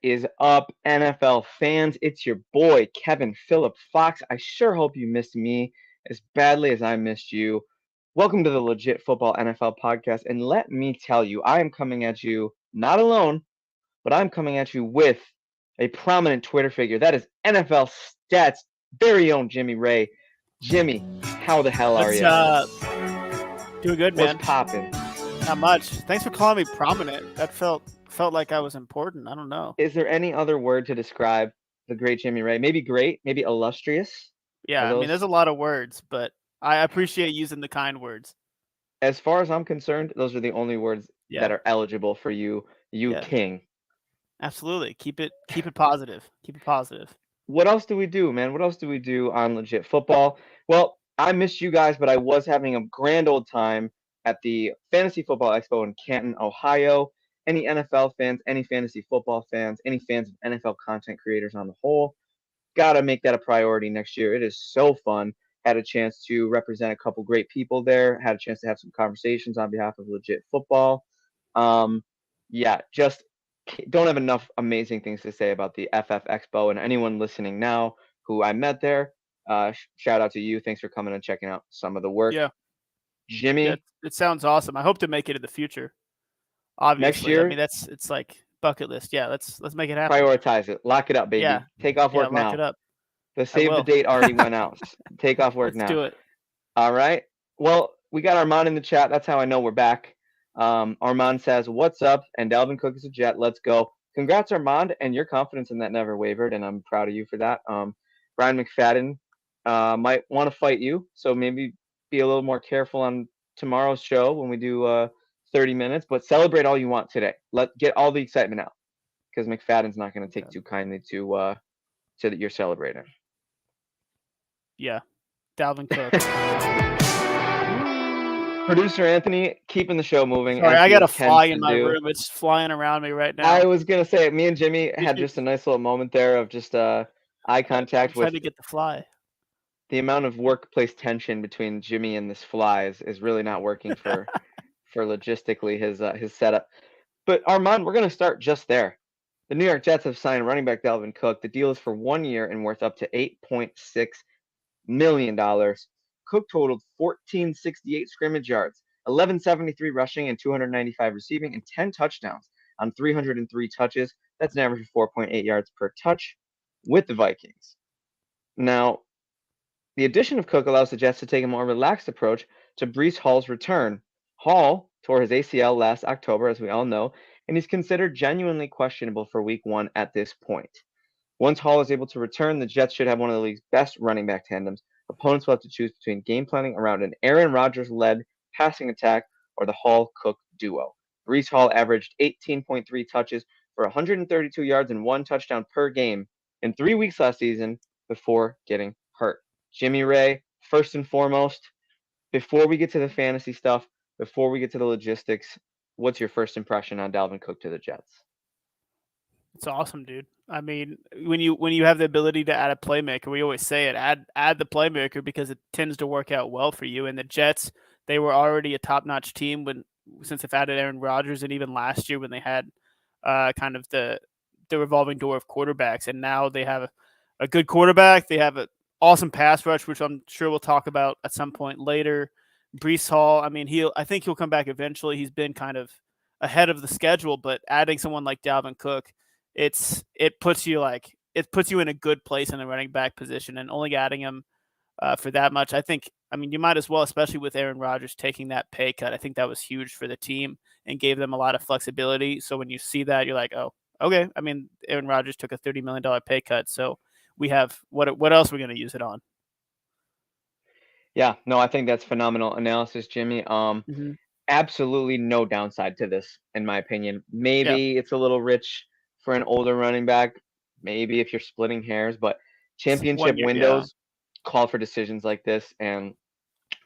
is up, NFL fans? It's your boy, Kevin Phillip Fox. I sure hope you missed me as badly as I missed you. Welcome to the Legit Football NFL podcast. And let me tell you, I am coming at you not alone, but I'm coming at you with a prominent Twitter figure. That is NFL Stats' very own Jimmy Ray. Jimmy, how the hell are Let's you? do good, What's man. popping? Not much. Thanks for calling me prominent. That felt like I was important. I don't know. Is there any other word to describe the great Jimmy Ray? Maybe great, maybe illustrious. Yeah, Are I mean, there's those, a lot of words, but I appreciate using the kind words. as far as I'm concerned, those are the only words Yeah, that are eligible for you, you yeah, king. absolutely. Keep it positive. Keep it positive. What else do we do, man? What else do we do on Legit Football? Well, I missed you guys, but I was having a grand old time at the Fantasy Football Expo in Canton, Ohio. Any NFL fans, any fantasy football fans, any fans of NFL content creators on the whole, gotta make that a priority next year. It is so fun. Had a chance to represent a couple great people there. Had a chance to have some conversations on behalf of Legit Football. Um, yeah, just don't have enough amazing things to say about the FF Expo. And anyone listening now who I met there, shout out to you. Thanks for coming and checking out some of the work. Yeah, yeah. Jimmy, It sounds awesome. I hope to make it in the future. next Obviously, I mean year, it's like bucket list. Yeah, let's make it happen. prioritize it. Lock it up, Yeah, baby. Take off yeah. work Lock it now. up. The I save the will. date already went out. Take off work Let's now. do it. All right. Well, we got Armand in the chat. That's how I know we're back. Armand says, "What's up?" And Dalvin Cook is a Jet. Let's go. Congrats, Armand, and your confidence in that never wavered, and I'm proud of you for that. Brian McFadden might want to fight you, so maybe be a little more careful on tomorrow's show when we do 30 minutes. But celebrate all you want today. Let get all the excitement out, because McFadden's not going to take Okay. too kindly to that you're celebrating. Yeah, Dalvin Cook. Producer Anthony keeping the show moving Sorry, as I he got a tends fly to in my do. room. It's flying around me right I now. was gonna say, me and Jimmy had just a nice little moment there of just eye I'm contact trying with to get the fly. the amount of workplace tension between Jimmy and this fly is really not working for logistically his setup. But Armand, we're gonna start just there. The New York Jets have signed running back Dalvin Cook. The deal is for 1 year and worth up to $8.6 million. Cook totaled 1468 scrimmage yards, 1173 rushing, and 295 receiving, and 10 touchdowns on 303 touches. That's an average of 4.8 yards per touch with the Vikings. Now, the addition of Cook allows the Jets to take a more relaxed approach to Breece Hall's return. Hall tore his ACL last October, as we all know, and he's considered genuinely questionable for week 1 at this point. Once Hall is able to return, the Jets should have one of the league's best running back tandems. Opponents will have to choose between game planning around an Aaron Rodgers-led passing attack or the Hall-Cook duo. Breece Hall averaged 18.3 touches for 132 yards and 1 touchdown per game in 3 weeks last season before getting hurt. Jimmy Ray, first and foremost, before we get to the fantasy stuff, before we get to the logistics, what's your first impression on Dalvin Cook to the Jets? It's awesome, dude. I mean, when you have the ability to add a playmaker, we always say it, add the playmaker because it tends to work out well for you. And the Jets, they were already a top-notch team since they've added Aaron Rodgers, and even last year when they had kind of the revolving door of quarterbacks, and now they have a good quarterback. They have an awesome pass rush, which I'm sure we'll talk about at some point later. Breece Hall, I mean, I think he'll come back eventually. He's been kind of ahead of the schedule, but adding someone like Dalvin Cook, it puts you in a good place in the running back position, and only adding him for that much, I mean, you might as well, especially with Aaron Rodgers taking that pay cut. I think that was huge for the team and gave them a lot of flexibility. So when you see that, you're like, oh, okay. I mean, Aaron Rodgers took a $30 million pay cut, so we have what else we're going to use it on? Yeah, no, I think that's phenomenal analysis, Jimmy. Mm-hmm. Absolutely no downside to this, in my opinion. Yeah, Maybe it's a little rich for an older running back. Maybe if you're splitting hairs, but it's 1 championship year. Yeah, windows call for decisions like this, and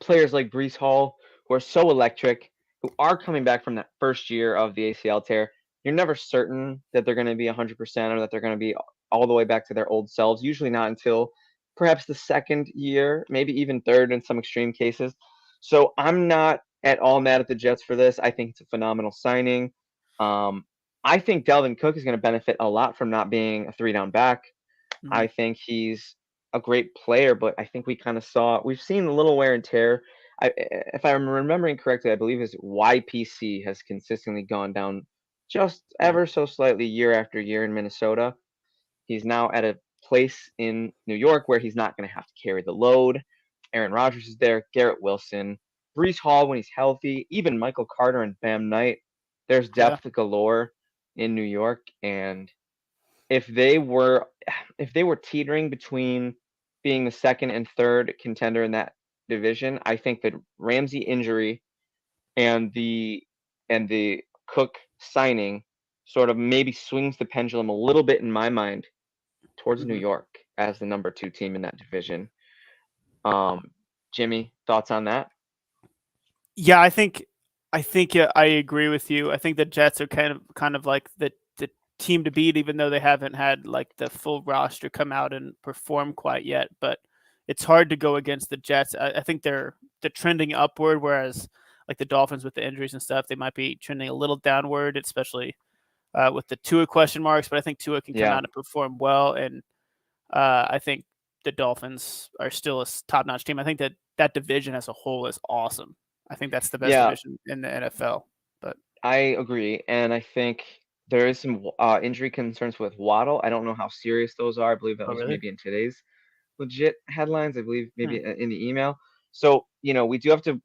players like Breece Hall, who are so electric, who are coming back from that first year of the ACL tear, you're never certain that they're going to be 100% or that they're going to be all the way back to their old selves. Usually not until perhaps the second year, maybe even third in some extreme cases. So I'm not at all mad at the Jets for this. I think it's a phenomenal signing. Um, I think Dalvin Cook is going to benefit a lot from not being a 3-down back. Mhm. I think he's a great player, but I think we've seen a little wear and tear. If I'm remembering correctly, I believe his YPC has consistently gone down just Yeah. ever so slightly year after year in Minnesota. He's now at a place in New York where he's not going to have to carry the load. Aaron Rodgers is there, Garrett Wilson, Brees Hall when he's healthy, even Michael Carter and Bam Knight. There's Yeah. depth galore in New York, and if they were if they were teetering between being the second and third contender in that division, I think that Ramsey injury and the Cook signing sort of maybe swings the pendulum a little bit in my mind towards New Mhm. York as the number 2 team in that division. Um, Jimmy, thoughts on that? Yeah, I think yeah, I agree with you. I think the Jets are kind of like the team to beat, even though they haven't had like the full roster come out and perform quite yet. But it's hard to go against the Jets. I think they're trending upward, whereas like the Dolphins with the injuries and stuff, they might be trending a little downward, especially with the Tua question marks. But I think Tua can come Yeah. out and perform well, and I think the Dolphins are still a top-notch team. I think that division as a whole is awesome. I think that's the best Yeah, division in the NFL. But I agree, and I think there is some injury concerns with Waddle. I don't know how serious those are. I believe that oh, was really? maybe in today's legit headlines. I believe Hmm. maybe in the email. So we do have to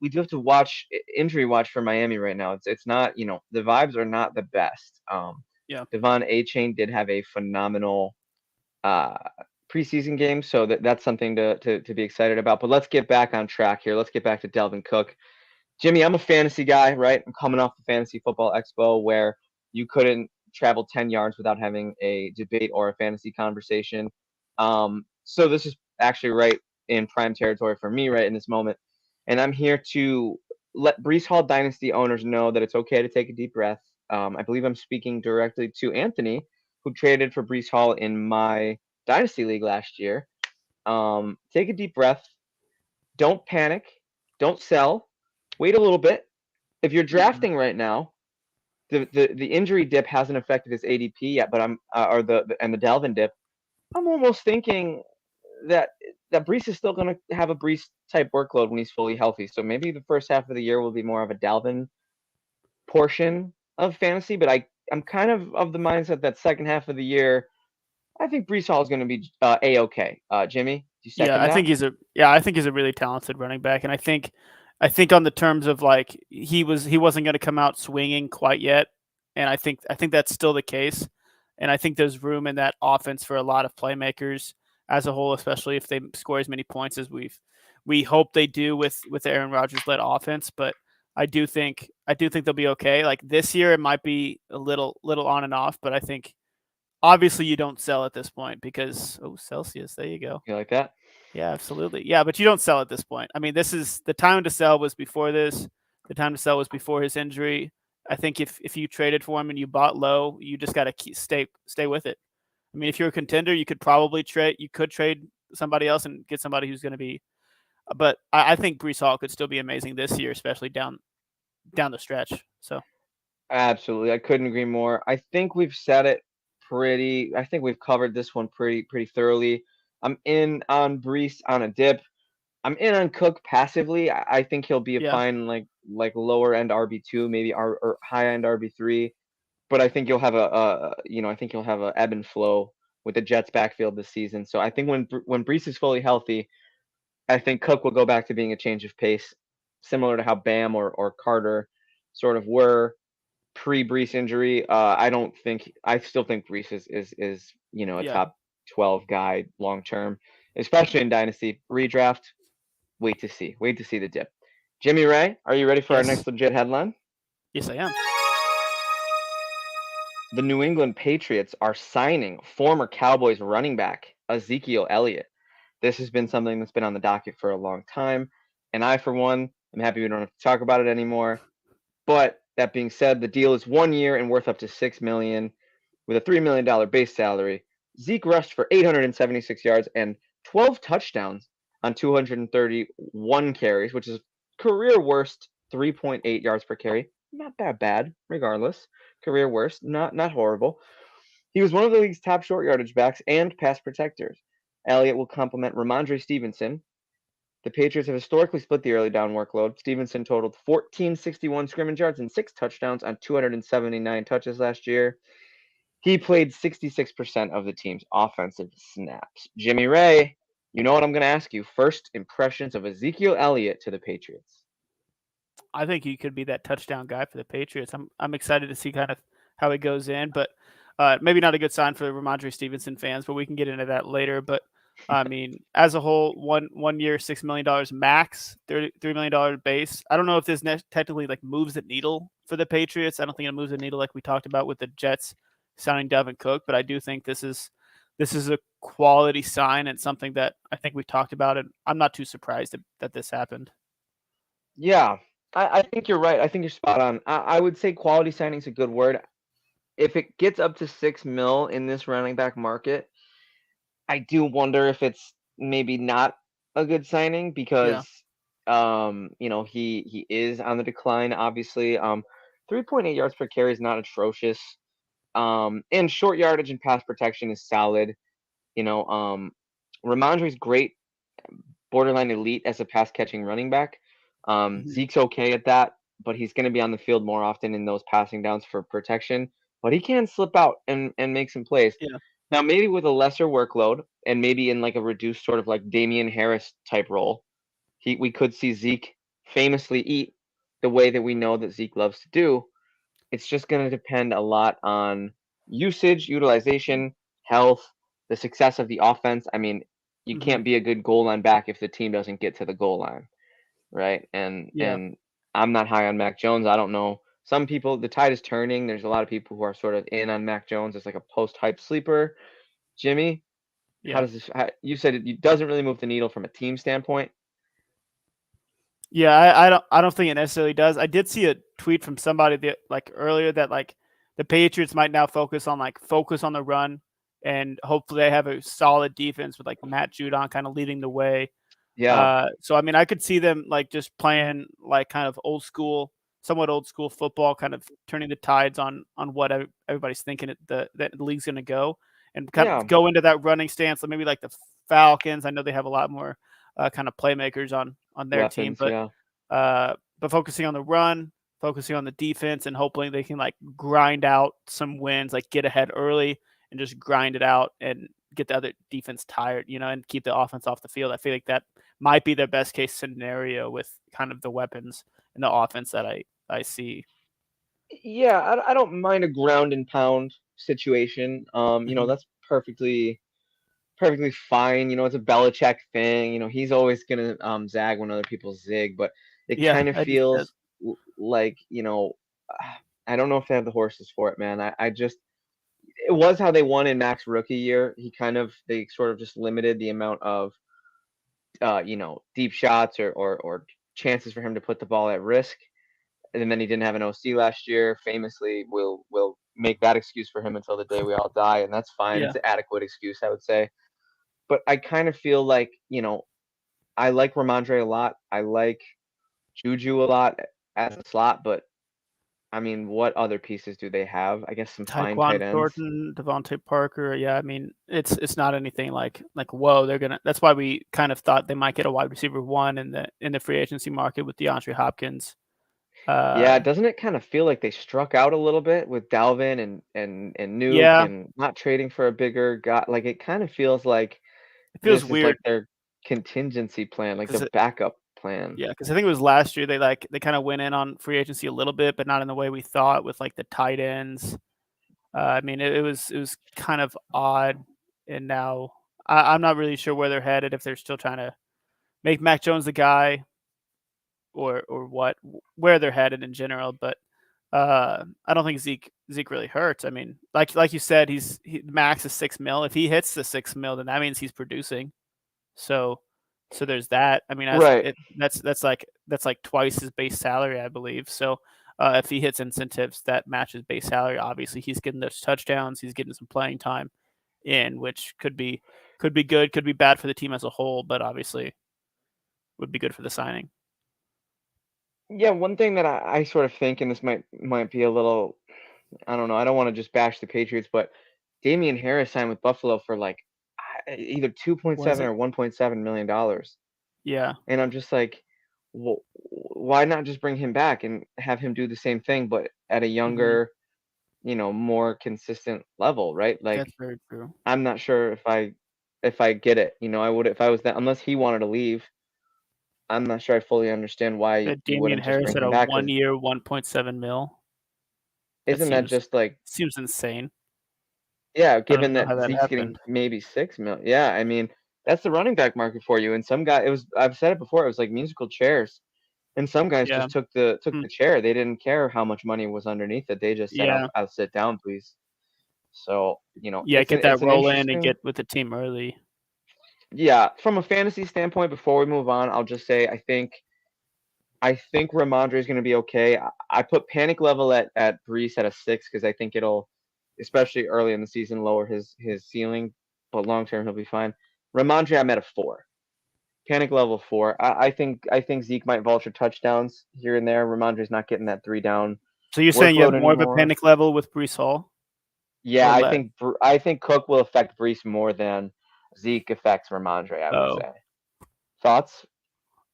injury watch for Miami right now. It's not the vibes are not the best. Yeah. Devon A Chain did have a phenomenal uh, preseason game, so that's something to be excited about. But let's get back on track here. Let's get back to Delvin Cook. Jimmy, I'm a fantasy guy, right? I'm coming off the Fantasy Football Expo where you couldn't travel 10 yards without having a debate or a fantasy conversation. So this is actually right in prime territory for me right in this moment. And I'm here to let Brees Hall Dynasty owners know that it's okay to take a deep breath. I believe I'm speaking directly to Anthony, who traded for Brees Hall in my Dynasty League last year. Take a deep breath. Don't panic. Don't sell. Wait a little bit. If you're Mhm. drafting right now, the injury dip hasn't affected his ADP yet, but I'm or the Dalvin dip. I'm almost thinking that Brees is still going to have a Brees type workload when he's fully healthy. So maybe the first half of the year will be more of a Dalvin portion of fantasy. But I'm kind of the mindset that second half of the year, I think Brees Hall is going to be a okay. Jimmy, do you Yeah, second that? I think he's a really talented running back, and I think on the terms of like he wasn't going to come out swinging quite yet, and I think that's still the case, and I think there's room in that offense for a lot of playmakers as a whole, especially if they score as many points as we hope they do with the Aaron Rodgers led offense. But I do think they'll be okay. Like this year, it might be a little on and off, but I think obviously you don't sell at this point because Celsius, there you go. You like that? Yeah, absolutely. Yeah, but you don't sell at this point. I mean, this is the time to sell was before this. The time to sell was before his injury. I think if you traded for him and you bought low, you just got to stay with it. I mean, if you're a contender, you could probably trade. You could trade somebody else and get somebody who's going to be. But I think Brees Hall could still be amazing this year, especially down the stretch. So Absolutely. I couldn't agree more. I think we've said it I think we've covered this one pretty thoroughly. I'm in on Brees on a dip. I'm in on Cook passively. I think he'll be a yeah, fine like lower end RB2, maybe or high end RB3. But I think you'll have I think you'll have a ebb and flow with the Jets backfield this season. So I think when Brees is fully healthy, I think Cook will go back to being a change of pace, similar to how Bam or Carter sort of were pre-Brees injury. I still think Brees is a yeah, top 12 guy long term, especially in dynasty redraft. Wait to see the dip. Jimmy Ray, are you ready for our yes, next legit headline? yes, I am. The New England Patriots are signing former Cowboys running back Ezekiel Elliott. This has been something that's been on the docket for a long time, and I, for one, am happy we don't have to talk about it anymore. But that being said, the deal is 1 year and worth up to $6 million with a $3 million base salary. Zeke rushed for 876 yards and 12 touchdowns on 231 carries, which is career worst 3.8 yards per carry. not that bad, regardless. Career worst, not horrible. He was one of the league's top short yardage backs and pass protectors. Elliott will complement Ramondre Stevenson. The Patriots have historically split the early down workload. Stevenson totaled 1461 scrimmage yards and 6 touchdowns on 279 touches last year. He played 66% of the team's offensive snaps. Jimmy Ray, you know what I'm going to ask you. First impressions of Ezekiel Elliott to the Patriots. I think he could be that touchdown guy for the Patriots. I'm excited to see kind of how he goes in, but maybe not a good sign for the Ramondre Stevenson fans, but we can get into that later. But I mean, as a whole, one year, $6 million max, $3 million base. I don't know if this technically like moves the needle for the Patriots. I don't think it moves the needle like we talked about with the Jets signing Devin Cook, but I do think this is a quality sign and something that I think we've talked about, and I'm not too surprised that this happened. Yeah, I think you're right. I think you're spot on. I would say quality signing is a good word. If it gets up to 6 mil in this running back market, I do wonder if it's maybe not a good signing Yeah. because he is on the decline, obviously. 3.8 yards per carry is not atrocious. And short yardage and pass protection is solid. Ramondre's great, borderline elite as a pass catching running back. Mhm. Zeke's okay at that, but he's going to be on the field more often in those passing downs for protection. But he can slip out and make some plays. Yeah. Now, maybe with a lesser workload and maybe in like a reduced sort of like Damian Harris type role, we could see Zeke famously eat the way that we know that Zeke loves to do. It's just going to depend a lot on usage, utilization, health, the success of the offense. I mean, you Mhm. can't be a good goal line back if the team doesn't get to the goal line, right? And Yeah. and I'm not high on Mac Jones. I don't know. Some people, the tide is turning. There's a lot of people who are sort of in on Mac Jones as like a post-hype sleeper. Jimmy, how Yeah. does this? You said it doesn't really move the needle from a team standpoint. Yeah, I don't think it necessarily does. I did see a tweet from somebody that like earlier that like the Patriots might now focus on the run and hopefully they have a solid defense with like Matt Judon kind of leading the way. Yeah, So I mean I could see them like just playing like kind of somewhat old school football, kind of turning the tides on what everybody's thinking that the league's going to go and kind yeah, of go into that running stance. Like maybe like the Falcons. I know they have a lot more kind of playmakers on their team, weapons. Yeah, but focusing on the run, focusing on the defense, and hoping they can like grind out some wins, like get ahead early and just grind it out and get the other defense tired, and keep the offense off the field. I feel like that might be their best case scenario with kind of the weapons and the offense that I see. yeah. I don't mind a ground and pound situation. Mhm. That's perfectly fine. It's a Belichick thing. He's always gonna zag when other people zig, but it Yeah, kind of I do see that. feels like I don't know if they have the horses for it, man. I just it was how they won in Mac's rookie year. They sort of just limited the amount of deep shots or chances for him to put the ball at risk. And then he didn't have an OC last year. Famously, we'll make that excuse for him until the day we all die, and that's fine. Yeah, It's an adequate excuse, I would say. But I kind of feel like I like Ramondre a lot. I like Juju a lot as a slot, but I mean, what other pieces do they have? I guess some fine Tyquan tight ends. Thornton, Devontae Parker. Yeah, I mean it's not anything like whoa. They're gonna. That's why we kind of thought they might get a wide receiver one in the free agency market with DeAndre Hopkins. Yeah, Uh, doesn't it kind of feel like they struck out a little bit with Dalvin and Nuke yeah, and not trading for a bigger guy? Like it kind of feels like it feels this is weird like their contingency plan, like because their backup plan. yeah, because I think it was last year they kind of went in on free agency a little bit, but not in the way we thought with like the tight ends. I mean it was kind of odd, and now I'm not really sure where they're headed if they're still trying to make Mac Jones the guy or what where they're headed in general. But I don't think Zeke really hurts. I mean, like you said, max is 6 mil. If he hits the 6 mil, then that means he's producing. So there's that. I mean, Right. that's like twice his base salary, I believe. So if he hits incentives that matches base salary, obviously he's getting those touchdowns. He's getting some playing time in, which could be good, could be bad for the team as a whole, but obviously would be good for the signing. Yeah, one thing that I sort of think, and this might be a little, I don't know, I don't want to just bash the Patriots, but Damian Harris signed with Buffalo for like either Was 2.7 it? or $1.7 million. Yeah. And I'm just like, well, why not just bring him back and have him do the same thing, but at a Hmm. younger, more consistent level, right? Like, That's very true. I'm not sure if I get it. I would if I was that, unless he wanted to leave. I'm not sure I fully understand why That you Damian wouldn't just Harris bring had him a back. Because 1 year, 1.7 mil. That isn't that just like, seems insane. yeah, I don't given even know that how that Zeke's happened. getting maybe 6 mil, yeah, I mean that's the running back market for you. And some guy, I've said it before, it was like musical chairs. And some guys Yeah. just took Mm. the chair. They didn't care how much money was underneath it. They just said, Yeah. I'll sit down, please." So, Yeah, it's get that an roll in and interesting, get with the team early. yeah, from a fantasy standpoint, before we move on, I'll just say I think Ramondre is going to be okay. I put panic level at Brees at a 6 because I think it'll, especially early in the season, lower his ceiling, but long term he'll be fine. Ramondre, I'm at a 4. Panic level 4. I think Zeke might vulture touchdowns here and there. Ramondre's not getting that 3 down So you're saying you have workload more of a anymore. panic level with Brees Hall Yeah, or I less? think I think Cook will affect Brees more than Zeke affects Ramondre. I would Oh. say. Thoughts?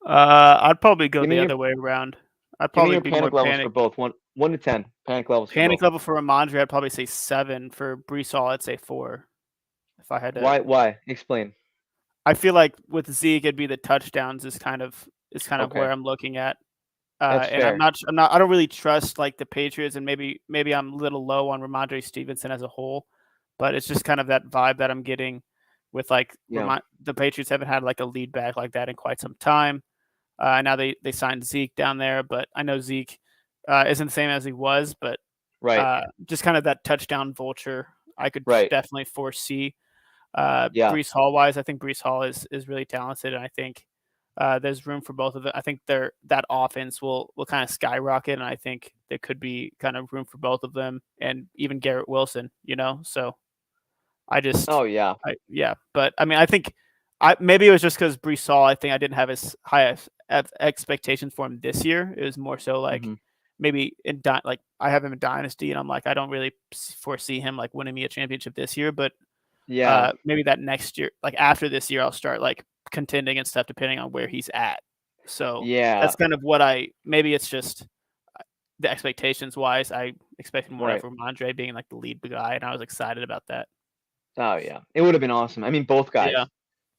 I'd probably go Give me the your other way around. I'd give me probably your be more panic levels for panic. both. One to 10. Panic levels for Panic both. level for Ramondre, I'd probably say 7. For Brees Hall, I'd say 4. If I had to, Why? Explain. I feel like with Zeke, it'd be the touchdowns is kind of where Okay, I'm looking at. that's And fair. I don't really trust like the Patriots, and maybe I'm a little low on Ramondre Stevenson as a whole, but it's just kind of that vibe that I'm getting with like Yeah. the Patriots haven't had like a lead back like that in quite some time. Now they signed Zeke down there, but I know Zeke isn't the same as he was, but Right. just kind of that touchdown vulture I could Right. definitely foresee. Yeah. Brees Hall wise, I think Brees Hall is really talented, and I think there's room for both of them. I think that offense will kind of skyrocket, and I think there could be kind of room for both of them, and even Garrett Wilson. So I just, Oh yeah. yeah, but I mean, I think maybe it was just because Brees Hall. I think I didn't have as high as expectations for him this year. It was more so like Hmm. maybe like I have him in Dynasty, and I'm like I don't really foresee him like winning me a championship this year, but Yeah. maybe that next year, like after this year, I'll start like contending and stuff depending on where he's at. So Yeah. that's kind of maybe it's just the expectations wise. I expected more out Right. of Ramondre being like the lead guy, and I was excited about that. Oh yeah. It would have been awesome. I mean, both Yeah. guys,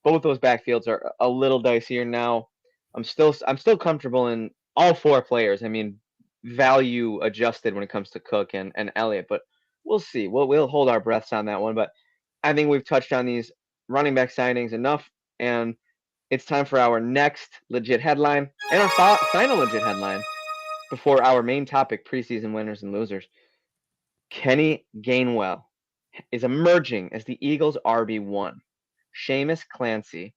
both those backfields are a little dicier now. I'm still comfortable in all four players. I mean, value adjusted when it comes to Cook and Elliott, but we'll see. We'll hold our breaths on that one. But I think we've touched on these running back signings enough, and it's time for our next legit headline and our final legit headline before our main topic: preseason winners and losers. Kenny Gainwell is emerging as the Eagles' RB1. Seamus Clancy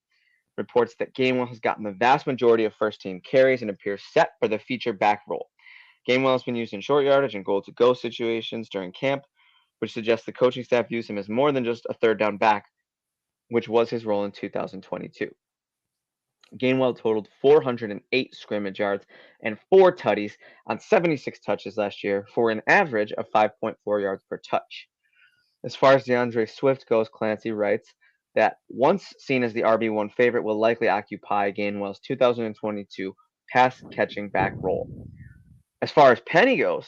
reports that Gainwell has gotten the vast majority of first team carries and appears set for the feature back role. Gainwell has been used in short yardage and goal to go situations during camp, which suggests the coaching staff views him as more than just a third down back, which was his role in 2022. Gainwell totaled 408 scrimmage yards and 4 tutties on 76 touches last year for an average of 5.4 yards per touch. As far as DeAndre Swift goes, Clancy writes that once seen as the RB1 favorite, will likely occupy Gainwell's 2022 pass catching back role. As far as Penny goes,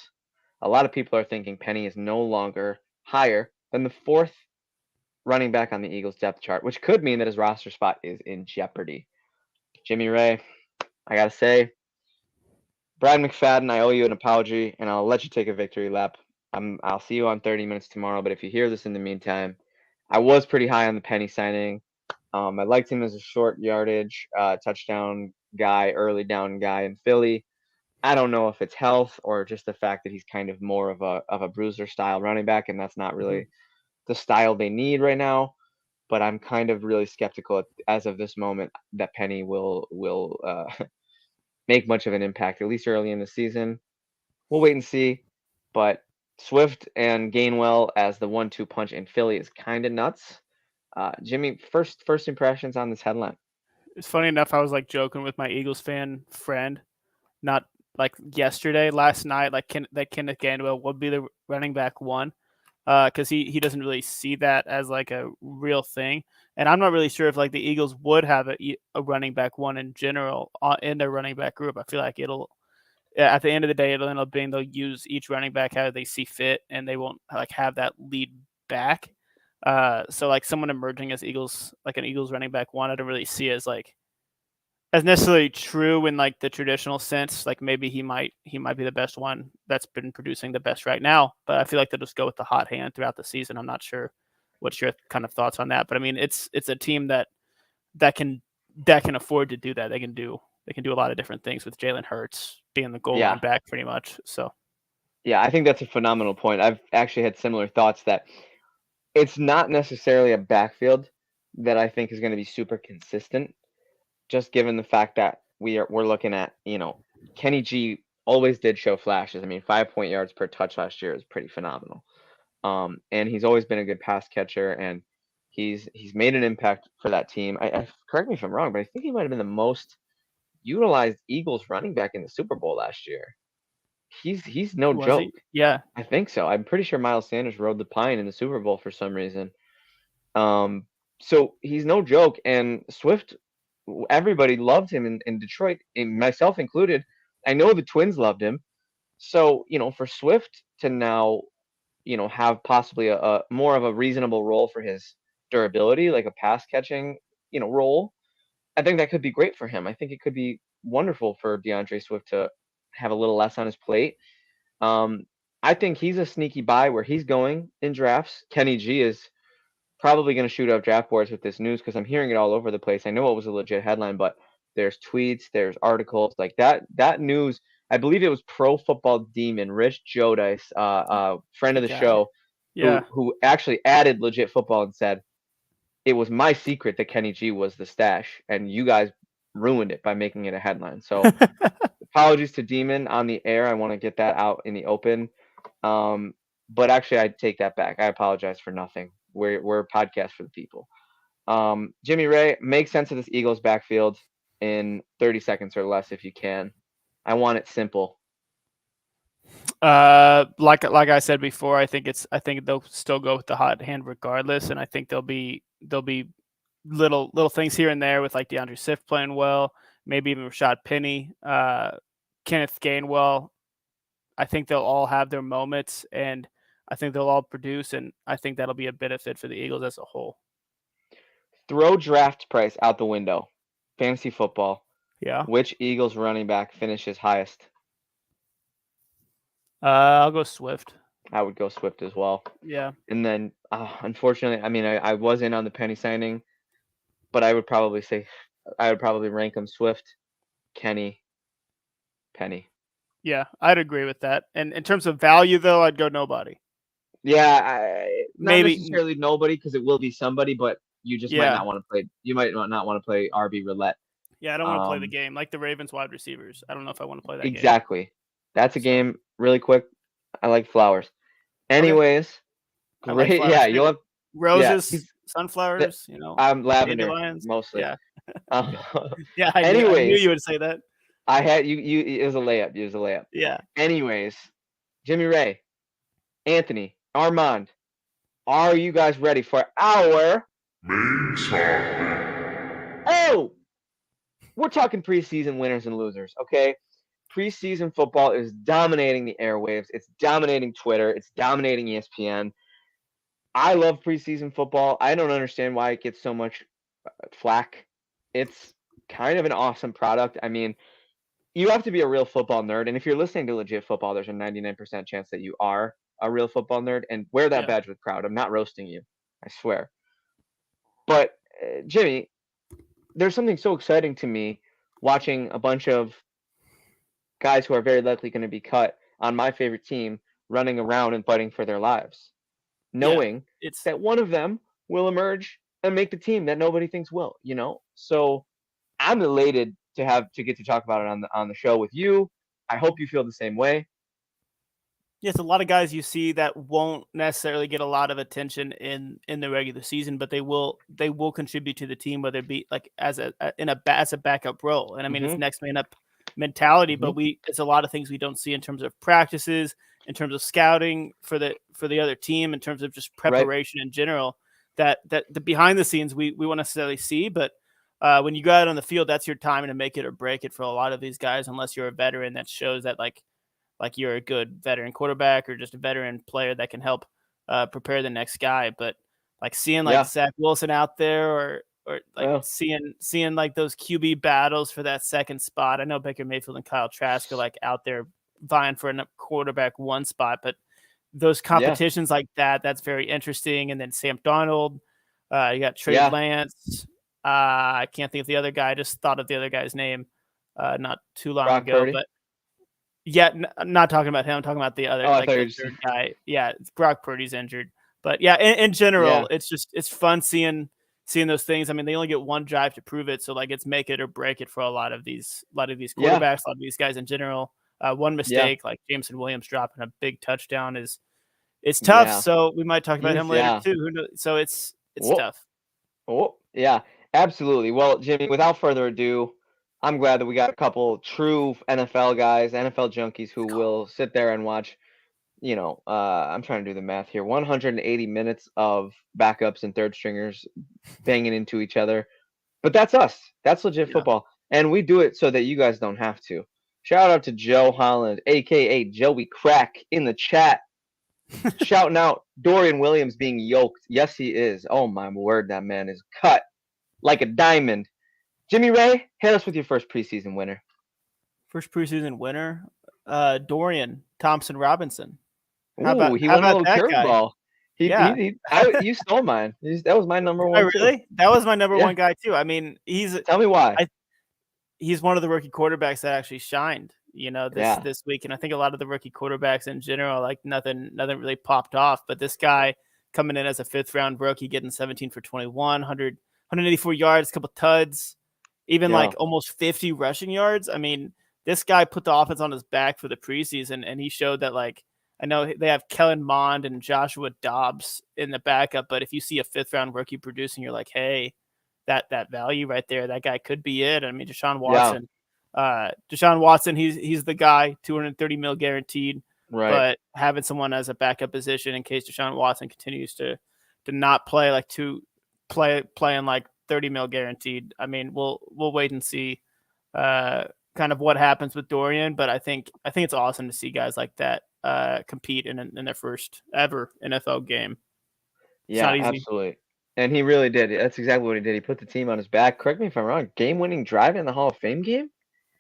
a lot of people are thinking Penny is no longer higher than the fourth running back on the Eagles depth chart, which could mean that his roster spot is in jeopardy. Jimmy Ray, I gotta say, Brad McFadden, I owe you an apology, and I'll let you take a victory lap. I'll see you on 30 minutes tomorrow. But if you hear this in the meantime, I was pretty high on the Penny signing. I liked him as a short yardage touchdown guy, early down guy in Philly. I don't know if it's health or just the fact that he's kind of more of a bruiser style running back, and that's not Hmm. really the style they need right now. But I'm kind of really skeptical as of this moment that Penny will make much of an impact, at least early in the season. We'll wait and see. But Swift and Gainwell as the 1-2 punch in Philly is kind of nuts. Jimmy, first impressions on this headline. It's funny enough. I was like joking with my Eagles fan friend, not like yesterday, last night, like that Kenneth Gainwell would be the running back one, because he doesn't really see that as like a real thing. And I'm not really sure if like the Eagles would have a running back one in general in their running back group. I feel like it'll at the end of the day it'll end up being they'll use each running back how they see fit, and they won't like have that lead back. So like someone emerging as Eagles, like an Eagles running back one, I don't really see as necessarily true in like the traditional sense. Like maybe he might be the best one that's been producing the best right now, but I feel like they'll just go with the hot hand throughout the season. I'm not sure what's your kind of thoughts on that, but I mean it's a team that can afford to do that. They can do a lot of different things with Jalen Hurts being the goal line Yeah. back pretty much. So Yeah, I think that's a phenomenal point. I've actually had similar thoughts that it's not necessarily a backfield that I think is going to be super consistent, just given the fact that we're looking at, Kenny G always did show flashes. I mean, 5 yards per touch last year is pretty phenomenal. And he's always been a good pass catcher, and he's made an impact for that team. I correct me if I'm wrong, but I think he might have been the most utilized Eagles running back in the Super Bowl last year. He's no was he? joke. Yeah. I think so. I'm pretty sure Miles Sanders rode the pine in the Super Bowl for some reason. So he's no joke, and Swift, everybody loved him in Detroit, and myself included. I know the Twins loved him. So, for Swift to now, have possibly a more of a reasonable role for his durability, like a pass catching, role, I think that could be great for him. I think it could be wonderful for DeAndre Swift to have a little less on his plate. Um, I think he's a sneaky buy where he's going in drafts. Kenny G is probably going to shoot up draft boards with this news because I'm hearing it all over the place. I know it was a legit headline, but there's tweets, there's articles like that. That news, I believe it was Pro Football Demon, Rich Jodice, friend of Good the guy. show, Yeah. who actually added legit football and said it was my secret that Kenny G was the stash, and you guys ruined it by making it a headline. So apologies to Demon on the air. I want to get that out in the open. But actually, I take that back. I apologize for nothing. We're a podcast for the people. Jimmy Ray, make sense of this Eagles backfield in 30 seconds or less if you can. I want it simple. Like I said before, I think they'll still go with the hot hand regardless, and I think there'll be little things here and there with like DeAndre Swift playing well, maybe even Rashad Penny, Kenneth Gainwell. I think they'll all have their moments, and I think they'll all produce, and I think that'll be a benefit for the Eagles as a whole. Throw draft price out the window. Fantasy football. Yeah. Which Eagles running back finishes highest? I'll go Swift. I would go Swift as well. Yeah. And then, unfortunately, I mean, I was in on the Penny signing, but I would probably rank them Swift, Kenny, Penny. Yeah, I'd agree with that. And in terms of value, though, I'd go nobody. Yeah, not Maybe. necessarily nobody because it will be somebody, but you just might Yeah. not want to play. You might not want to play RB roulette. Yeah, I don't want to play the game like the Ravens wide receivers. I don't know if I want to play that game. Exactly. That's a game really quick. I like flowers. Anyways, I like great. flowers Yeah, too. you'll have Roses, sunflowers, lavender dandelions. mostly. Yeah. Uh, Yeah, I knew anyways, you would say that. I had you. It was a layup. It was a layup. Yeah. Anyways, Jimmy Ray, Anthony, Armand, are you guys ready for our main topic? Oh, we're talking preseason winners and losers, okay? Preseason football is dominating the airwaves. It's dominating Twitter. It's dominating ESPN. I love preseason football. I don't understand why it gets so much flack. It's kind of an awesome product. I mean, you have to be a real football nerd. And if you're listening to legit football, there's a 99% chance that you are a real football nerd. And wear that badge with pride. I'm not roasting you. I swear. But, Jimmy, there's something so exciting to me watching a bunch of guys who are very likely going to be cut on my favorite team running around and fighting for their lives, knowing that one of them will emerge and make the team that nobody thinks will, So I'm elated to get to talk about it on the show with you. I hope you feel the same way. Yes, a lot of guys you see that won't necessarily get a lot of attention in the regular season, but they will contribute to the team, whether it be like as a backup role. And I mean, it's next man up mentality, but it's a lot of things we don't see in terms of practices, in terms of scouting for the other team, in terms of just preparation in general. That the behind the scenes we won't necessarily see, but when you go out on the field, that's your time to make it or break it for a lot of these guys. Unless you're a veteran, that shows that like you're a good veteran quarterback or just a veteran player that can help prepare the next guy. But like seeing like Zach Wilson out there, or like seeing like those QB battles for that second spot. I know Baker Mayfield and Kyle Trask are like out there vying for a quarterback one spot, but those competitions like that's very interesting. And then Sam Darnold, you got Trey Lance. I can't think of the other guy. I just thought of the other guy's name not too long Brock ago, Purdy? but I'm not talking about him. I'm talking about the other the third guy. Yeah, Brock Purdy's injured. But yeah, in general, it's fun seeing those things. I mean, they only get one drive to prove it, so like it's make it or break it for a lot of these quarterbacks, a lot of these guys in general. One mistake, like Jameson Williams dropping a big touchdown, it's tough. Yeah. So we might talk about him later too. Who knows? So it's tough. Oh yeah, absolutely. Well, Jimmy, without further ado, I'm glad that we got a couple true NFL guys, NFL junkies who will sit there and watch. I'm trying to do the math here. 180 minutes of backups and third stringers banging into each other. But that's us. That's legit football. And we do it so that you guys don't have to. Shout out to Joe Holland, a.k.a. Joey Crack, in the chat. Shouting out Dorian Williams being yoked. Yes, he is. Oh, my word. That man is cut like a diamond. Jimmy Ray, hit us with your first preseason winner. First preseason winner? Dorian Thompson-Robinson. He went a little curveball. You stole mine. That was my number one. Oh, really? That was my number one guy too. I mean, tell me why. He's one of the rookie quarterbacks that actually shined, this week. And I think a lot of the rookie quarterbacks in general, like nothing really popped off. But this guy coming in as a 5th round rookie, getting 17 for 21, 184 yards, a couple tuds, even like almost 50 rushing yards. I mean, this guy put the offense on his back for the preseason, and he showed that like. I know they have Kellen Mond and Joshua Dobbs in the backup, but if you see a 5th round rookie producing, you're like, hey, that value right there, that guy could be it. I mean, Deshaun Watson, he's the guy, $230 million guaranteed, but having someone as a backup position in case Deshaun Watson continues to not play playing like $30 million guaranteed. I mean, we'll wait and see kind of what happens with Dorian, but I think it's awesome to see guys like that compete in their first ever NFL game. Yeah, absolutely. And he really did. That's exactly what he did. He put the team on his back. Correct me if I'm wrong. Game-winning drive in the Hall of Fame game?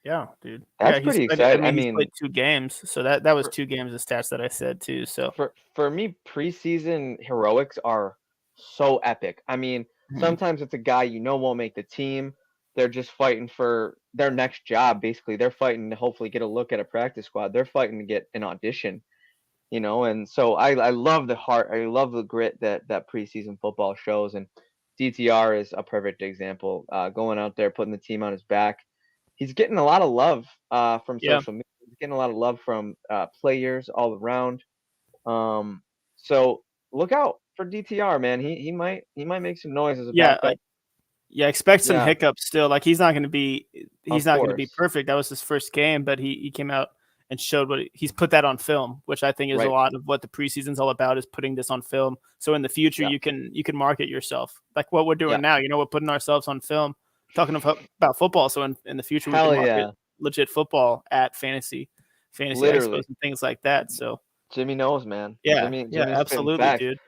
Yeah, dude. That's pretty exciting. I mean, he's played 2 games, so that was 2 games of stats that I said too. So for me, preseason heroics are so epic. I mean, sometimes it's a guy won't make the team. They're just fighting for their next job, basically. They're fighting to hopefully get a look at a practice squad. They're fighting to get an audition, and so I love the heart. I love the grit that preseason football shows, and DTR is a perfect example. Going out there, putting the team on his back. He's getting a lot of love from social media. He's getting a lot of love from players all around. So look out for DTR, man. He might make some noise as a backup. Expect some hiccups still. Like he's not going to be perfect. That was his first game, but he came out and showed he's put that on film, which I think is a lot of what the preseason's all about, is putting this on film. So in the future, you can market yourself like what we're doing now. We're putting ourselves on film, talking about football. So in the future, we can market legit football at fantasy expos and things like that. So Jimmy knows, man. Yeah, Jimmy's absolutely, dude.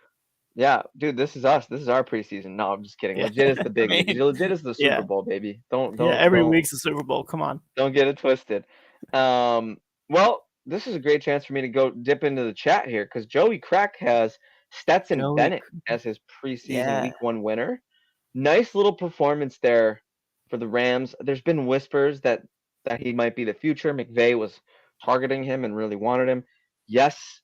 Yeah, dude, this is us. This is our preseason. No, I'm just kidding. Legit is the big league. Legit is the Super Bowl, baby. Don't. Every week's the Super Bowl. Come on. Don't get it twisted. Well, this is a great chance for me to go dip into the chat here because Joey Crack has Stetson Bennett as his preseason Week 1 winner. Nice little performance there for the Rams. There's been whispers that he might be the future. McVay was targeting him and really wanted him. Yes.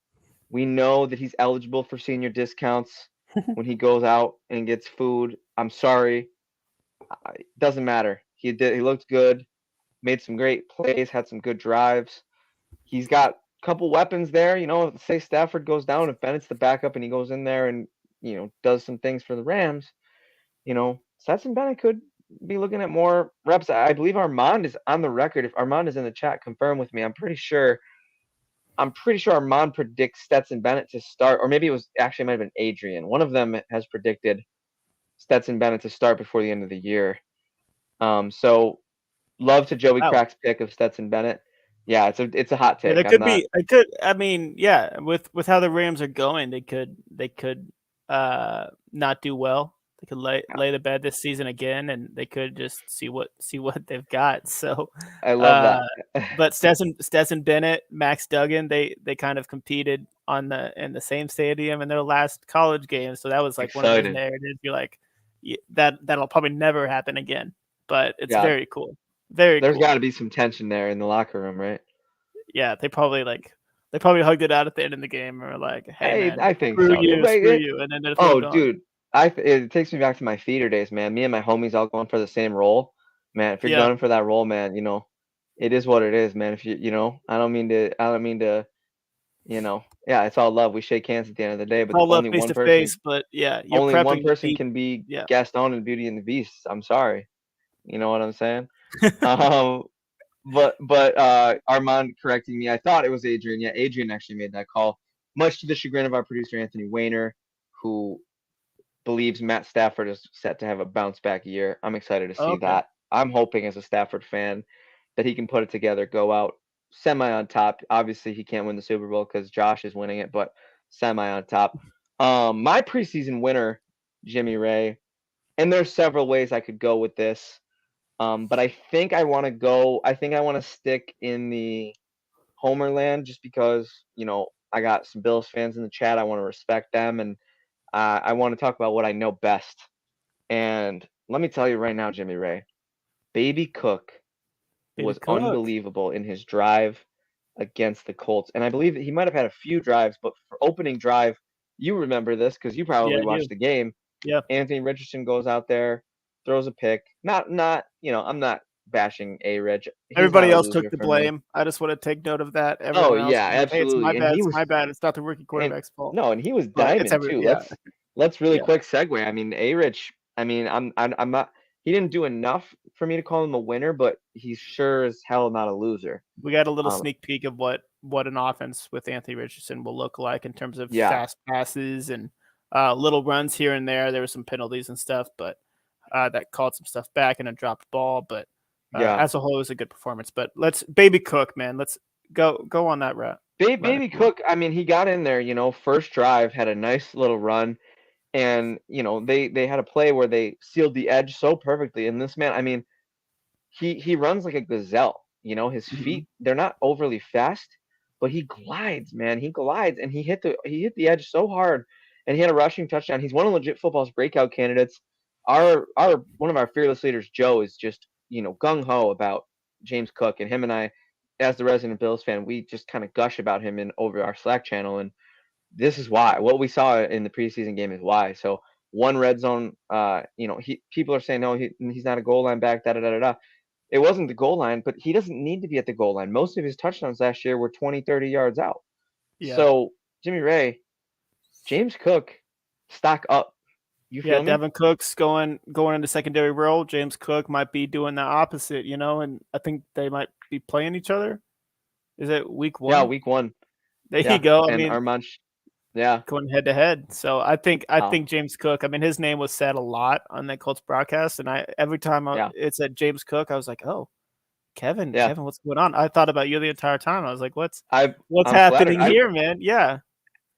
We know that he's eligible for senior discounts when he goes out and gets food. I'm sorry. It doesn't matter. He looked good, made some great plays, had some good drives. He's got a couple weapons there. Say Stafford goes down, if Bennett's the backup and he goes in there and, does some things for the Rams, Stetson Bennett be looking at more reps. I believe Armand is on the record. If Armand is in the chat, confirm with me. I'm pretty sure Armand predicts Stetson Bennett to start, or maybe it was actually it might have been Adrian. One of them has predicted Stetson Bennett to start before the end of the year. So love to Joey Wow. Crack's pick of Stetson Bennett. Yeah, it's a hot Yeah, take. there could be. It could. I mean, yeah. With how the Rams are going, they could not do well. They could lay the bed this season again, and they could just see what they've got. So, I love that. but Stetson Bennett, Max Duggan, they kind of competed in the same stadium in their last college game. So that was like one of those Excited. narratives. You're like, that'll probably never happen again. But it's Yeah. very cool. Very There's cool. got to be some tension there in the locker room, right? Yeah, they probably hugged it out at the end of the game and were like, "Hey, man, I think screw so. you, and then it's Oh, gone. dude, it takes me back to my feeder days, man. Me and my homies all going for the same role, man. If you're Yeah. going for that role, man, it is what it is, man. If I don't mean to, yeah, it's all love. We shake hands at the end of the day, but All love only face one to person, face, but yeah, you're only one prepping person deep. can be Yeah. Gaston and Beauty and the Beast. I'm sorry, you know what I'm saying? But Armand correcting me. I thought it was Adrian. Yeah, Adrian actually made that call, much to the chagrin of our producer Anthony Weiner, who believes Matt Stafford is set to have a bounce back year. I'm excited to see Okay. that. I'm hoping as a Stafford fan that he can put it together, go out semi on top. Obviously, he can't win the Super Bowl because Josh is winning it, but semi on top. My preseason winner, Jimmy Ray, and there's several ways I could go with this. But I think I want to stick in the Homerland just because, I got some Bills fans in the chat. I want to respect them, and I want to talk about what I know best. And let me tell you right now, Jimmy Ray, Baby Cook was unbelievable in his drive against the Colts. And I believe that he might have had a few drives, but for opening drive, you remember this because you probably watched the game. Yeah. Anthony Richardson goes out there, throws a pick. I'm not bashing A-Rich. Everybody else took the blame. I just want to take note of that. Everyone else, yeah, hey, it's my absolutely. bad. It's my bad. It's not the rookie quarterback's fault. No, and he was But it's diamond too. yeah. Let's really quick segue. I mean, A-Rich. I mean, I'm not. He didn't do enough for me to call him a winner, but he's sure as hell not a loser. We got a little sneak peek of what an offense with Anthony Richardson will look like in terms of fast passes and little runs here and there. There were some penalties and stuff, but that called some stuff back and a dropped ball. But as a whole, it was a good performance. But let's Baby Cook, man. Let's go on that route. Baby Cook. I mean, he got in there. First drive had a nice little run, and they had a play where they sealed the edge so perfectly. And this man, I mean, he runs like a gazelle. His feet, they're not overly fast, but he glides, man. He glides, and he hit the edge so hard, and he had a rushing touchdown. He's one of legit football's breakout candidates. One of our fearless leaders, Joe, is just gung ho about James Cook, and him and I, as the resident Bills fan, we just kind of gush about him over our Slack channel, and this is why. What we saw in the preseason game is why. So one red zone, people are saying no, he's not a goal line back, da da da da. It wasn't the goal line, but he doesn't need to be at the goal line. Most of his touchdowns last year were 20, 30 yards out. Yeah. So, Jimmy Ray, James Cook, stock up. You feel me? Devin Cook's going into secondary role. James Cook might be doing the opposite, and I think they might be playing each other. Is it week 1? Yeah, week 1. There you go. And Armand, going head to head. So I think James Cook. I mean, his name was said a lot on that Colts broadcast, and every time it said James Cook, I was like, oh, Kevin, what's going on? I thought about you the entire time. I was like, what's happening here, man? Yeah.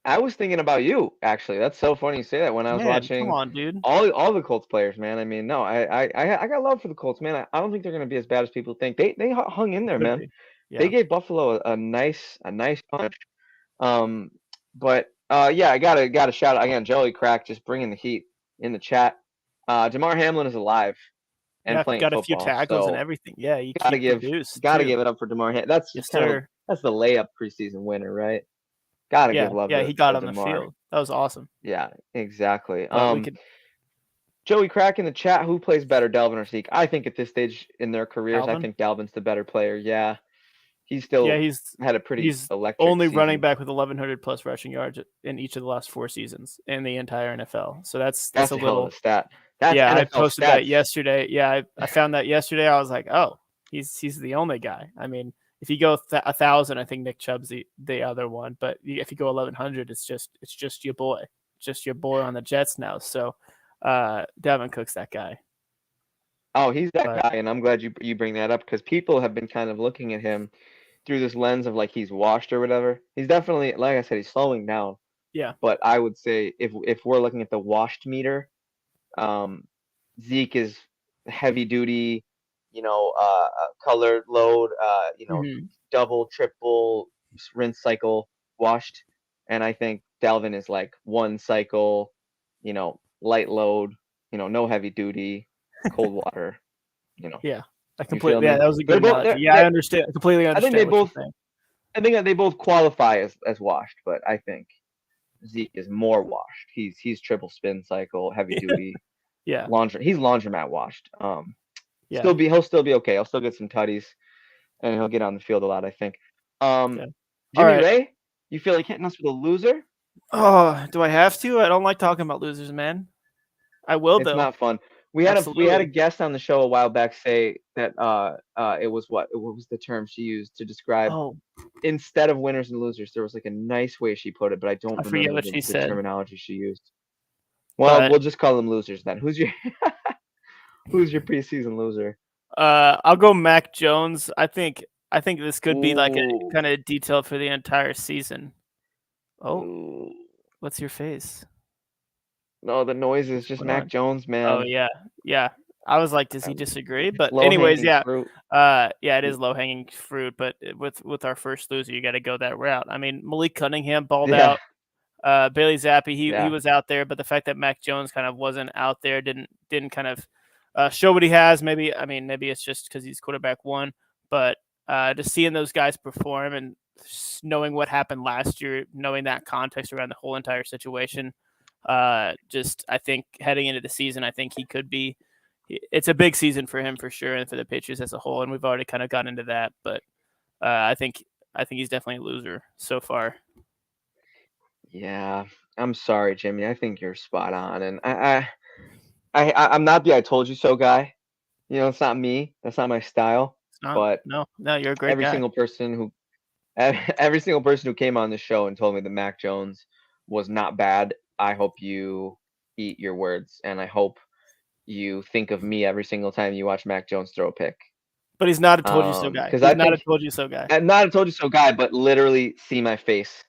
I was thinking about you, actually. That's so funny you say that. When I was watching, come on, dude. all the Colts players, man. I mean, no, I got love for the Colts, man. I don't think they're going to be as bad as people think. They hung in there, man. Yeah. They gave Buffalo a nice punch. But I gotta shout out again, Joey Crack, just bringing the heat in the chat. Damar Hamlin is alive and playing got football. A few tackles and everything. Yeah, you gotta give it up for Damar Hamlin. That's just that's the layup preseason winner, right? Gotta give love. Yeah, he got on the field. That was awesome. Yeah, exactly. Joey Crack in the chat, who plays better, Dalvin or Zeke? I think at this stage in their careers, I think Dalvin's the better player. Yeah. He's had a pretty electric only season. Running back with 1,100 plus rushing yards in each of the last 4 seasons in the entire NFL. So that's a little stat. That's Yeah, I NFL posted that stats. yesterday. Yeah, I found that yesterday. I was like, oh, he's the only guy. I mean, if you go 1,000, I think Nick Chubb's the other one. But if you go 1,100, it's just your boy, on the Jets now. So, Dalvin Cook's that guy. Oh, he's that But guy, and I'm glad you bring that up because people have been kind of looking at him through this lens of like he's washed or whatever. He's definitely, like I said, he's slowing down. yeah, But I would say if we're looking at the washed meter, Zeke is heavy duty, colored load, Mhm. double, triple rinse cycle washed, and I think Dalvin is like one cycle, light load, no heavy duty, cold water, yeah, I you feel completely. Yeah, me? that was a They're good both analogy. Yeah, I understand. I completely I think they understand what you're both saying. I think that they both qualify as washed, but I think Zeke is more washed. He's triple spin cycle, heavy duty, Yeah, he's laundromat washed. yeah, He'll still be okay. He'll still get some tutties and he'll get on the field a lot, I think. yeah. All Jimmy right. Ray, you feel like hitting us with a loser? Oh, do I have to? I don't like talking about losers, man. I will It's though. not fun. We had a Absolutely. guest on the show a while back say that it was what was the term she used to describe Oh, instead of winners and losers, there was like a nice way she put it, but I don't I forget remember what the, she the said. terminology she used. Well, But we'll just call them losers then. Who's your who's your preseason loser? I'll go Mac Jones. I think this could be like a Ooh. kind of detail for the entire season. Oh, Ooh. what's your face? No, the noise is What's just going Mac on? Jones, Oh man. yeah, yeah. I was like, does he disagree? But Low anyways, hanging yeah, fruit. yeah, it is low hanging fruit. But with our first loser, you got to go that route. I mean, Malik Cunningham balled Yeah, out. Bailey Zappi, he yeah. was out there, but the fact that Mac Jones kind of wasn't out there didn't kind of show what he has. Maybe it's just because he's quarterback one, but just seeing those guys perform and knowing what happened last year, knowing that context around the whole entire situation, just I think heading into the season, I think he could be. It's a big season for him for sure, and for the Patriots as a whole, and we've already kind of got into that, but I think he's definitely a loser so far. Yeah. I'm sorry, Jimmy. I think you're spot on. And I'm not the I told you so guy. It's not me. That's not my style. It's not. But No, you're a great every guy. single person who every single person who came on the show and told me that Mac Jones was not bad, I hope you eat your words, and I hope you think of me every single time you watch Mac Jones throw a pick. But he's not a told you so guy. Because He's I not a think told you so guy. I'm not a told you so guy, but literally see my face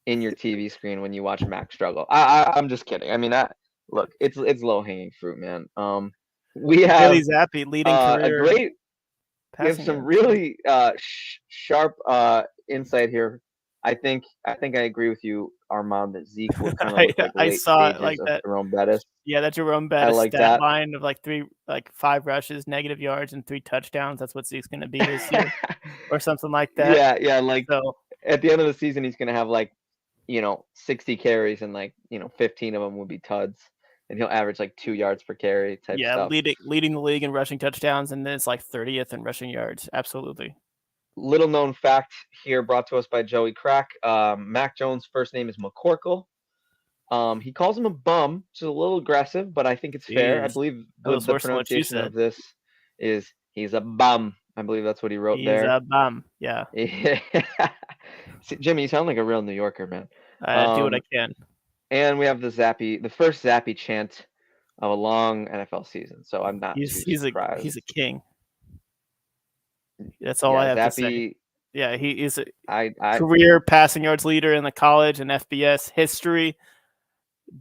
in your TV screen when you watch Mac struggle. I'm just kidding. I mean, look, it's low hanging fruit, man. We Bailey have Zappi leading a career great we have passing some yards. really sharp insight here. I think I agree with you, Armand, that Zeke will kind of I look like I late saw it stages like of that. Jerome Bettis. Yeah, that Jerome I Bettis like stat that. line of like 5 rushes, negative yards, and 3 touchdowns. That's what Zeke's going to be this year, or something like that. Yeah, yeah. Like So at the end of the season, he's gonna have like 60 carries and like 15 of them will be tuds, and he'll average like 2 yards per carry type yeah, stuff. leading the league in rushing touchdowns, and then it's like 30th in rushing yards. Absolutely. Little known fact here brought to us by Joey Crack. Mac Jones' first name is McCorkle. He calls him a bum, which is a little aggressive, but I think it's fair. I Jeez, believe that was the worse than what you pronunciation said. of this is he's a bum. I believe that's what he wrote He's there. a bum. Yeah, See, Jimmy, you sound like a real New Yorker, man. I do what I can. And we have the first Zappy chant of a long NFL season, so I'm not too He's surprised. a king. That's all I Yeah, have to say. Zappy, Yeah, he is a I career passing yards leader in the college and FBS history.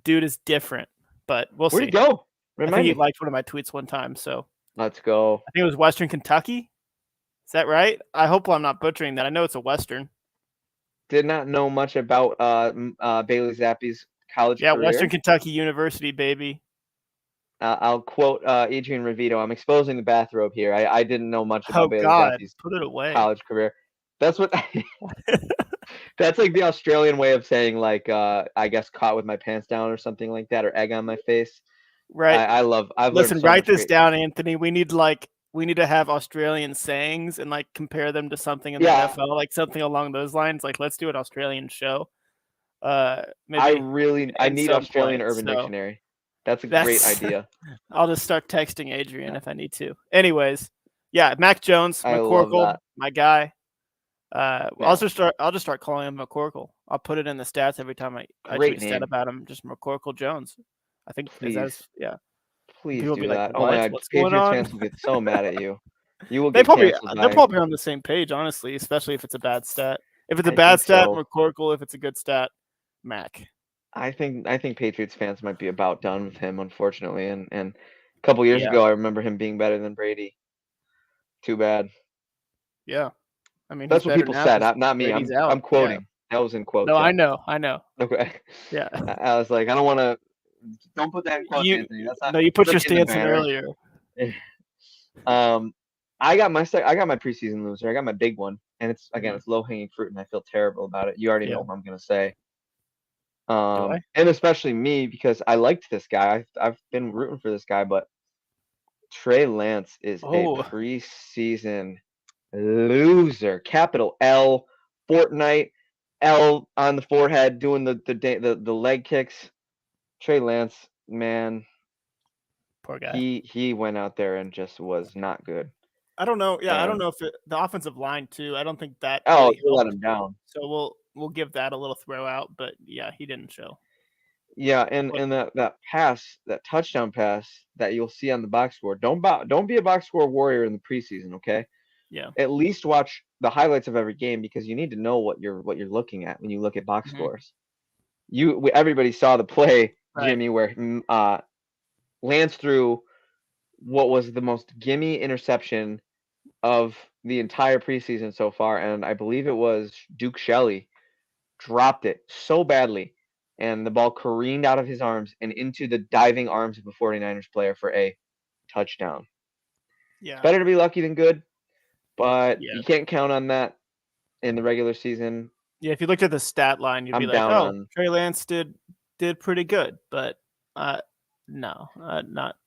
Dude is different, but we'll where'd he see. go? I think Remind he me. liked one of my tweets one time, so Let's go. I think it was Western Kentucky. Is that right? I hope I'm not butchering that. I know it's a Western. Did not know much about Bailey Zappi's college Yeah, Western career. Kentucky University, baby. I'll quote Adrian Revito. I'm exposing the bathrobe here. I didn't know much Oh about Bailey God, Zappi's put it away. college career. That's what. That's like the Australian way of saying like I guess caught with my pants down or something like that, or egg on my face. Right. I've learned Listen, so write much this great. down, Anthony. We need to have Australian sayings and like compare them to something in the Yeah, NFL, like something along those lines. Like let's do an Australian show. I Maybe need in some Australian point. Urban So Dictionary. That's a great idea. I'll just start texting Adrian if I need to. Anyways, yeah, Mac Jones, I love McCorkle, that. my guy. Yeah. I'll just start calling him McCorkle. I'll put it in the stats every time I Great tweet a stat name. about him. Just McCorkle Jones. I think Please. yeah. Please People will do be like, that. Oh my "What? God, What's going Patriots on?" fans will get so mad at you. You will They're get canceled by. probably on the same page, honestly, especially if it's a bad stat. If it's a I bad think stat, so. McCorkle. If it's a good stat, Mac. I think Patriots fans might be about done with him, unfortunately. And a couple years Yeah. ago, I remember him being better than Brady. Too bad. Yeah. I mean, That's he's what better people now said, 'cause not me. Brady's I'm out. Yeah. quoting. That was in quotes. No, Yeah. I know. Okay. Yeah. I was like, I don't want to. Don't put that in quotes, You Anthony. That's not. no, you put It's your like in the stance in banner. earlier. I got my preseason loser. I got my big one, and it's it's low hanging fruit, and I feel terrible about it. You already know Yeah. what I'm gonna say. Do I? And especially me because I liked this guy. I've been rooting for this guy, but Trey Lance is a Oh. preseason loser. Capital L, Fortnite, L on the forehead, doing the leg kicks. Trey Lance, man, Poor guy. he went out there and just was not good. I don't know. Yeah, I don't And know if the offensive line too. I don't think that oh, really he let helped. him down. So we'll give that a little throw out, but yeah, he didn't show. Yeah, and that touchdown pass that you'll see on the box score. Don't be a box score warrior in the preseason, okay? Yeah. At least watch the highlights of every game because you need to know what you're looking at when you look at box scores. Everybody saw the play, Right. Jimmy, where Lance threw what was the most gimme interception of the entire preseason so far, and I believe it was Duke Shelley dropped it so badly, and the ball careened out of his arms and into the diving arms of a 49ers player for a touchdown. Yeah. It's better to be lucky than good, but Yeah. you can't count on that in the regular season. Yeah, if you looked at the stat line, you'd be I'm like, down "Oh, on. Trey Lance did pretty good," but no,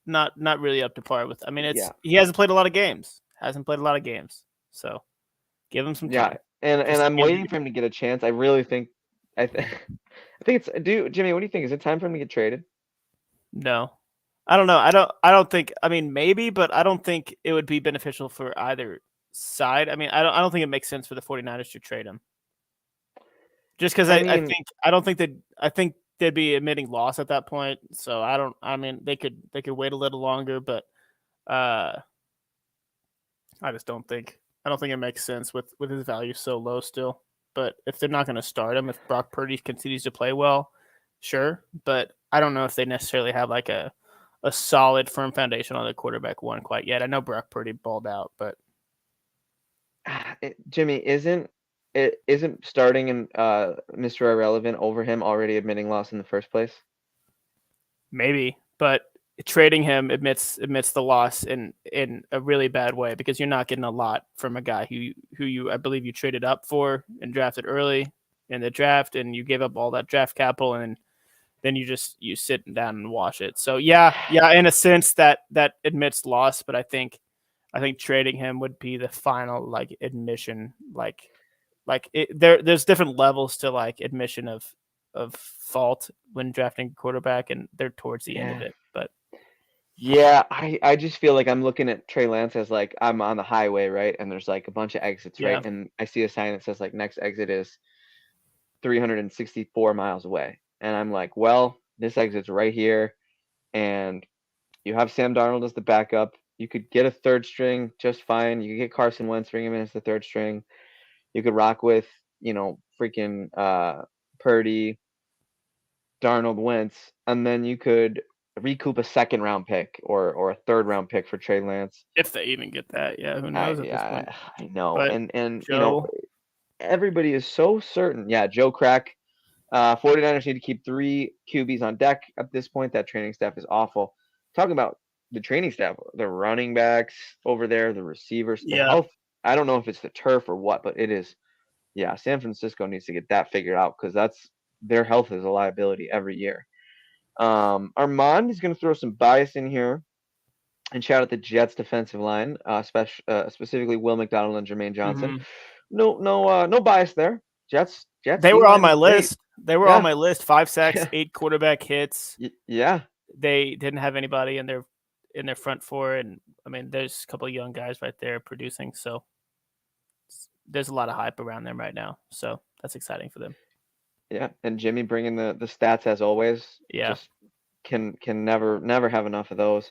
not really up to par with. I mean, he hasn't played a lot of games. So give him some time. And I'm waiting for him to get a chance. I really think I think it's Jimmy, what do you think? Is it time for him to get traded? No. I don't know. I don't think, I mean, maybe, but I don't think it would be beneficial for either side. I mean, I don't think it makes sense for the 49ers to trade him. Just because I think they'd be admitting loss at that point. So they could wait a little longer, but I don't think it makes sense with his value so low still. But if they're not going to start him, if Brock Purdy continues to play well, sure. But I don't know if they necessarily have like a solid, firm foundation on the quarterback one quite yet. I know Brock Purdy balled out, but Jimmy, isn't starting in Mr. Irrelevant over him already admitting loss in the first place? Maybe, but trading him admits the loss in a really bad way because you're not getting a lot from a guy who you I believe you traded up for and drafted early in the draft, and you gave up all that draft capital, and then you sit down and watch it. So yeah, in a sense that admits loss, but I think trading him would be the final like admission, there's different levels to like admission of fault when drafting quarterback, and they're towards the end of it. But yeah, I just feel like I'm looking at Trey Lance as like I'm on the highway, right? And there's like a bunch of exits, right? And I see a sign that says like next exit is 364 miles away. And I'm like, well, this exit's right here. And you have Sam Darnold as the backup. You could get a third string just fine. You could get Carson Wentz, bring him in as the third string. You could rock with, freaking Purdy, Darnold, Wentz, and then you could recoup a second round pick or a third round pick for Trey Lance. If they even get that, who knows at this point. I know. But and Joe, everybody is so certain. Yeah, Joe Crack. 49ers need to keep 3 QBs on deck at this point. That training staff is awful. Talking about the training staff, the running backs over there, the receivers, the health. I don't know if it's the turf or what, but it is. Yeah, San Francisco needs to get that figured out because their health is a liability every year. Armand is going to throw some bias in here and shout out the Jets defensive line, specifically Will McDonald and Jermaine Johnson. No bias there. Jets. They were on my list. They were on my list. 5 sacks, 8 quarterback hits. Yeah. they didn't have anybody in their front four, and I mean, there's a couple of young guys right there producing, so there's a lot of hype around them right now. So that's exciting for them. Yeah, and Jimmy bringing the stats as always. Yeah. Just can never have enough of those.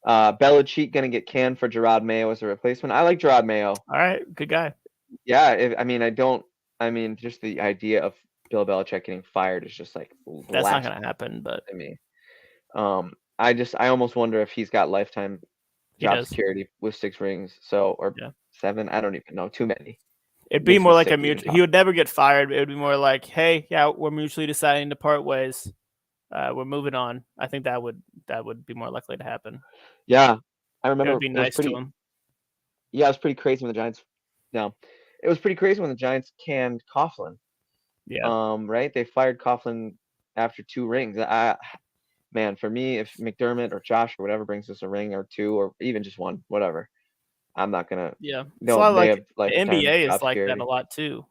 Belichick gonna get canned for Gerard Mayo as a replacement. I like Gerard Mayo. All right, good guy. Yeah, I mean, just the idea of Bill Belichick getting fired is just like That's not gonna happen, but to me. I almost wonder if he's got lifetime he job does. security with 6 rings, so or Yeah. 7. I don't even know. Too many. It'd be Makes more me like sick a to even mutual. He would never get fired. But it would be more like, hey, yeah, we're mutually deciding to part ways. We're moving on. I think that would be more likely to happen. Yeah, I It remember would be it was nice to pretty. him. Yeah, it was pretty crazy when the Giants. No, it was pretty crazy when the Giants canned Coughlin. Yeah. Right? They fired Coughlin after 2 rings. Man, for me, if McDermott or Josh or whatever brings us a ring or 2 or even just 1, whatever, I'm not gonna. Yeah. It's a No, lot they like have the lifetime NBA is job like that security. a lot too,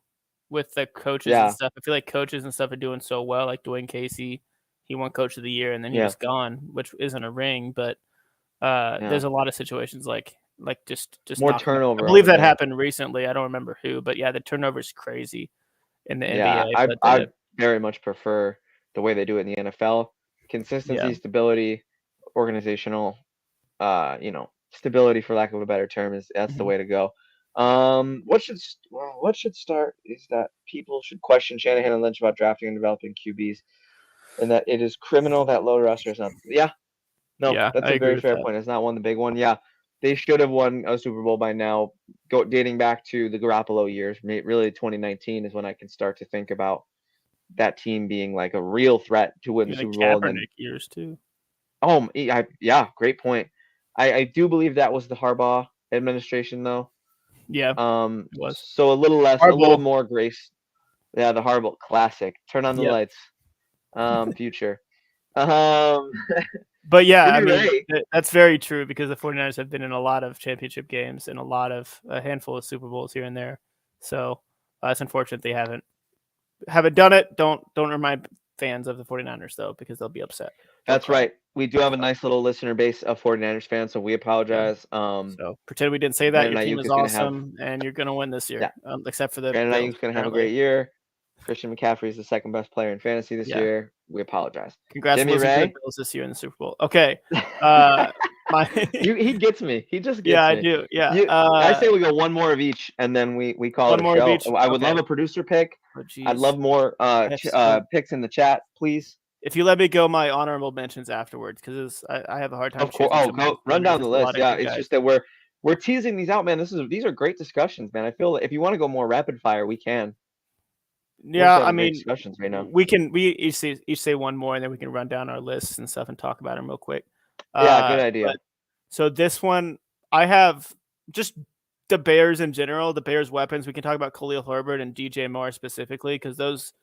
with the coaches and Yeah, stuff. I feel like coaches and stuff are doing so well. Like Dwayne Casey, he won Coach of the Year and then he yeah, was gone, which isn't a ring, but yeah. there's a lot of situations like just More knocking. I turnover believe over that there. happened recently. I don't remember who, but yeah, the turnover is crazy in the Yeah, NBA. But I very much prefer the way they do it in the NFL. Consistency, yeah, stability, organizational, stability for lack of a better term that's the mhm. way to go. What should start is that people should question Shanahan and Lynch about drafting and developing QBs, and that it is criminal that low roster is not. Yeah, no, Yeah, that's I a agree very with fair that. point. It's not won the big one. Yeah, they should have won a Super Bowl by now. Dating back to the Garoppolo years, really 2019 is when I can start to think about that team being like a real threat to win the Yeah, Super Bowl. And then, Kaepernick years too. yeah, great point. I do believe that was the Harbaugh administration though. Yeah, it was. So a little Harbaugh. more grace. Yeah, the Harbaugh classic. Turn on the Yep. lights. Future. Um, But yeah, I Jimmy mean, Ray. that's very true because the 49ers have been in a lot of championship games and a handful of Super Bowls here and there. So it's unfortunate they haven't done it. Don't remind fans of the 49ers though, because they'll be upset. That's right. We do have a nice little listener base of 49ers fans, so we apologize. So pretend we didn't say that. Brandon Your team Ayuk is is going to have, awesome, and you're going to win this year, yeah, except for the Brandon Bills. Ayuk's going to have a Apparently. great year. Christian McCaffrey is the second best player in fantasy this Yeah. year. We apologize. Congrats Jimmy on losing to the Ray. Bills this year in the Super Bowl. Okay. He gets me. He just gets Yeah, I me. do. Yeah. I say we go one more of each, and then we call One it a more of show. each? I would Okay. love a producer pick. Oh, I'd geez. love more I have so- picks in the chat, please. If you let me go, my honorable mentions afterwards, because I have a hard time. Of course. choosing Oh, some of go these run winners. down the There's a lot list. of Yeah, good it's guys. just that we're teasing these out, man. These are great discussions, man. I feel if you want to go more rapid fire, we can. Yeah, I Great mean, discussions right now. we each say one more, and then we can run down our lists and stuff and talk about them real quick. Yeah, good idea. So this one, I have just the Bears in general, the Bears weapons. We can talk about Khalil Herbert and DJ Moore specifically because those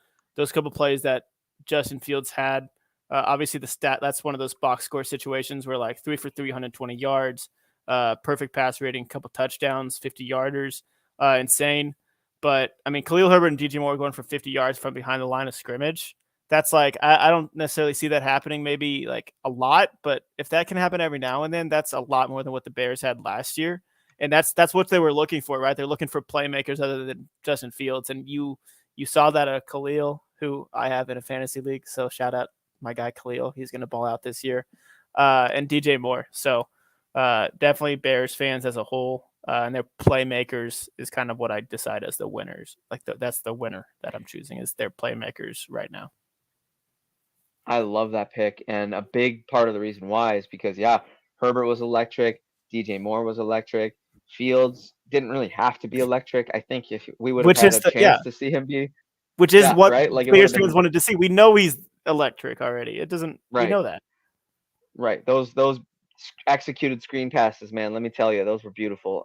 couple plays that Justin Fields had. Obviously, that's one of those box score situations where like 3 for 320 yards, perfect pass rating, couple touchdowns, 50-yarders, insane. But I mean, Khalil Herbert and DJ Moore going for 50 yards from behind the line of scrimmage. That's like I don't necessarily see that happening maybe like a lot, but if that can happen every now and then, that's a lot more than what the Bears had last year. And that's what they were looking for, right? They're looking for playmakers other than Justin Fields. And you saw that Khalil, who I have in a fantasy league. So shout out my guy Khalil. He's going to ball out this year. And DJ Moore. So definitely Bears fans as a whole. And their playmakers is kind of what I decide as the winners. Like that's the winner that I'm choosing is their playmakers right now. I love that pick, and a big part of the reason why is because Herbert was electric, DJ Moore was electric, Fields didn't really have to be electric. I think if we would have had a chance to see him be, which is what right, like Bears fans wanted to see. We know he's electric already. It doesn't. Right. We know that. Right. Those executed screen passes, man. Let me tell you, those were beautiful.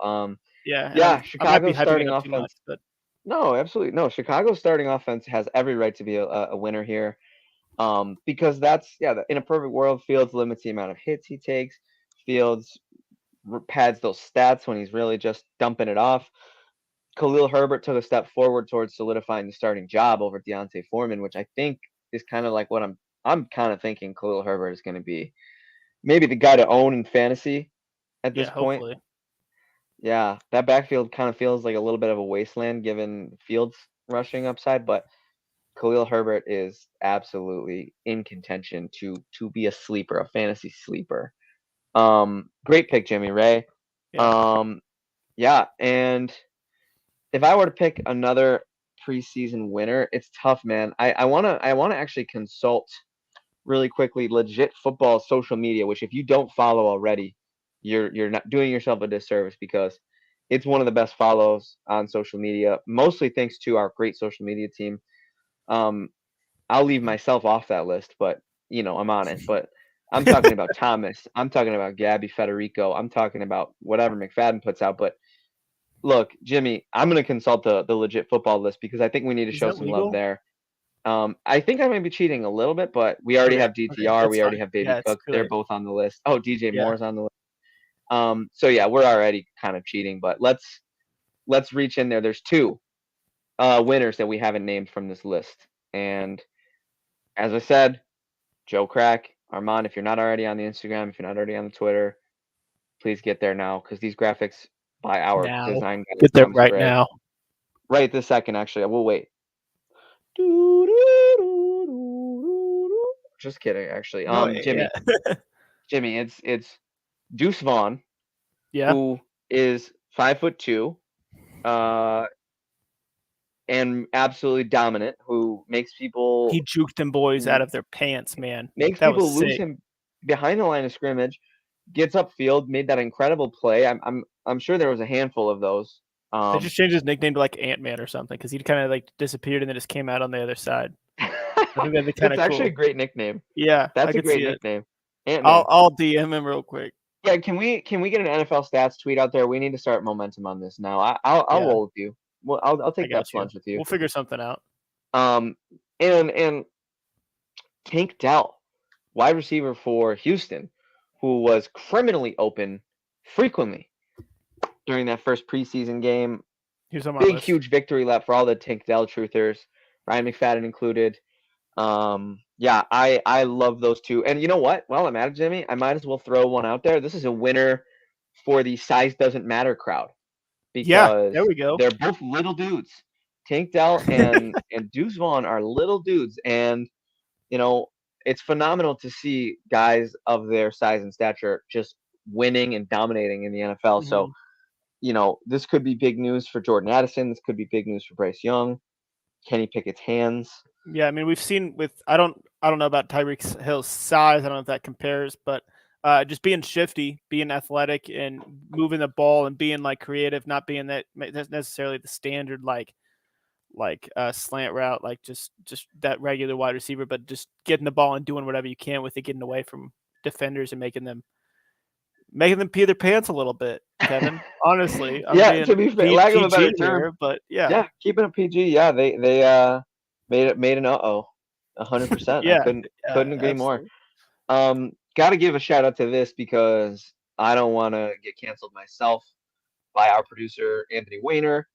Chicago's starting offense. But no, absolutely no. Chicago's starting offense has every right to be a winner here. Because that's in a perfect world, Fields limits the amount of hits he takes. Fields pads those stats when he's really just dumping it off. Khalil Herbert took a step forward towards solidifying the starting job over Deontay Foreman, which I think is kind of like what I'm kind of thinking Khalil Herbert is going to be. maybe the guy to own in fantasy at this Yeah, point. hopefully. Yeah, that backfield kind of feels like a little bit of a wasteland given Fields' rushing upside, but Khalil Herbert is absolutely in contention to be a sleeper, a fantasy sleeper. Great pick, Jimmy Ray. Yeah. Yeah, and if I were to pick another preseason winner, it's tough, man. I wanna actually consult really quickly legit football social media, which if you don't follow already, you're not doing yourself a disservice because it's one of the best follows on social media, mostly thanks to our great social media team. Um, I'll leave myself off that list, but I'm on it. But I'm talking about Thomas. I'm talking about Gabby Federico. I'm talking about whatever McFadden puts out. But look, Jimmy, I'm going to consult the legit football list because I think we need to Is show that some love legal? there. I think I might be cheating a little bit, but we already have Okay, DTR. that's We already fine. have Baby Yeah, it's Cook. too They're late. both on the list. Oh, DJ Yeah. Moore's on the list. So yeah, we're already kind of cheating, but let's reach in there. There's two winners that we haven't named from this list, and as I said, Joe Crack, Armand, if you're not already on the Instagram, if you're not already on the Twitter, please get there now because these graphics by our Now. design guy, Get there Thomas right Gray, now. right this second, actually, I will wait. Just kidding, actually. No, Jimmy, yeah. Jimmy, it's Deuce Vaughn, Yeah. who is 5'2", and absolutely dominant, who He juked them boys out of their pants, man. makes That was people lose sick. him behind the line of scrimmage, gets upfield, made that incredible play. I'm sure there was a handful of those. They just changed his nickname to like Ant-Man or something because he kind of like disappeared and then just came out on the other side. I think that'd be kind That's of actually a cool. great nickname. Yeah, I That's a could see great it. nickname. Ant-Man. I'll DM him real quick. Yeah, can we get an NFL stats tweet out there? We need to start momentum on this now. I'll Yeah, roll with you. Well, I'll I take that got you. plunge with you. We'll figure something out. Um, and Tank Dell, wide receiver for Houston, who was criminally open frequently during that first preseason game. He was on my Big, list. huge victory lap for all the Tank Dell truthers, Ryan McFadden included. Yeah, I love those two. And you know what? While I'm at it, Jimmy, I might as well throw one out there. This is a winner for the size doesn't matter crowd Yeah, because there we go. they're both little dudes. Tank Dell and Deuce Vaughn are little dudes, and you know it's phenomenal to see guys of their size and stature just winning and dominating in the NFL. So Mhm. this could be big news for Jordan Addison. This could be big news for Bryce Young, Kenny Pickett's hands. Yeah, I mean we've seen with I don't know about Tyreek Hill's size. I don't know if that compares, but just being shifty, being athletic, and moving the ball and being like creative, not being that necessarily the standard like slant route, like just that regular wide receiver, but just getting the ball and doing whatever you can with it, getting away from defenders and making them pee their pants a little bit. Kevin, honestly, I'm Yeah, to being be fair, lack of a better PG term, here, but yeah, yeah, keeping it PG. Yeah, they made an 100%. I yeah, couldn't agree more. absolutely. Got to give a shout out to this because I don't want to get canceled myself by our producer Anthony Weiner.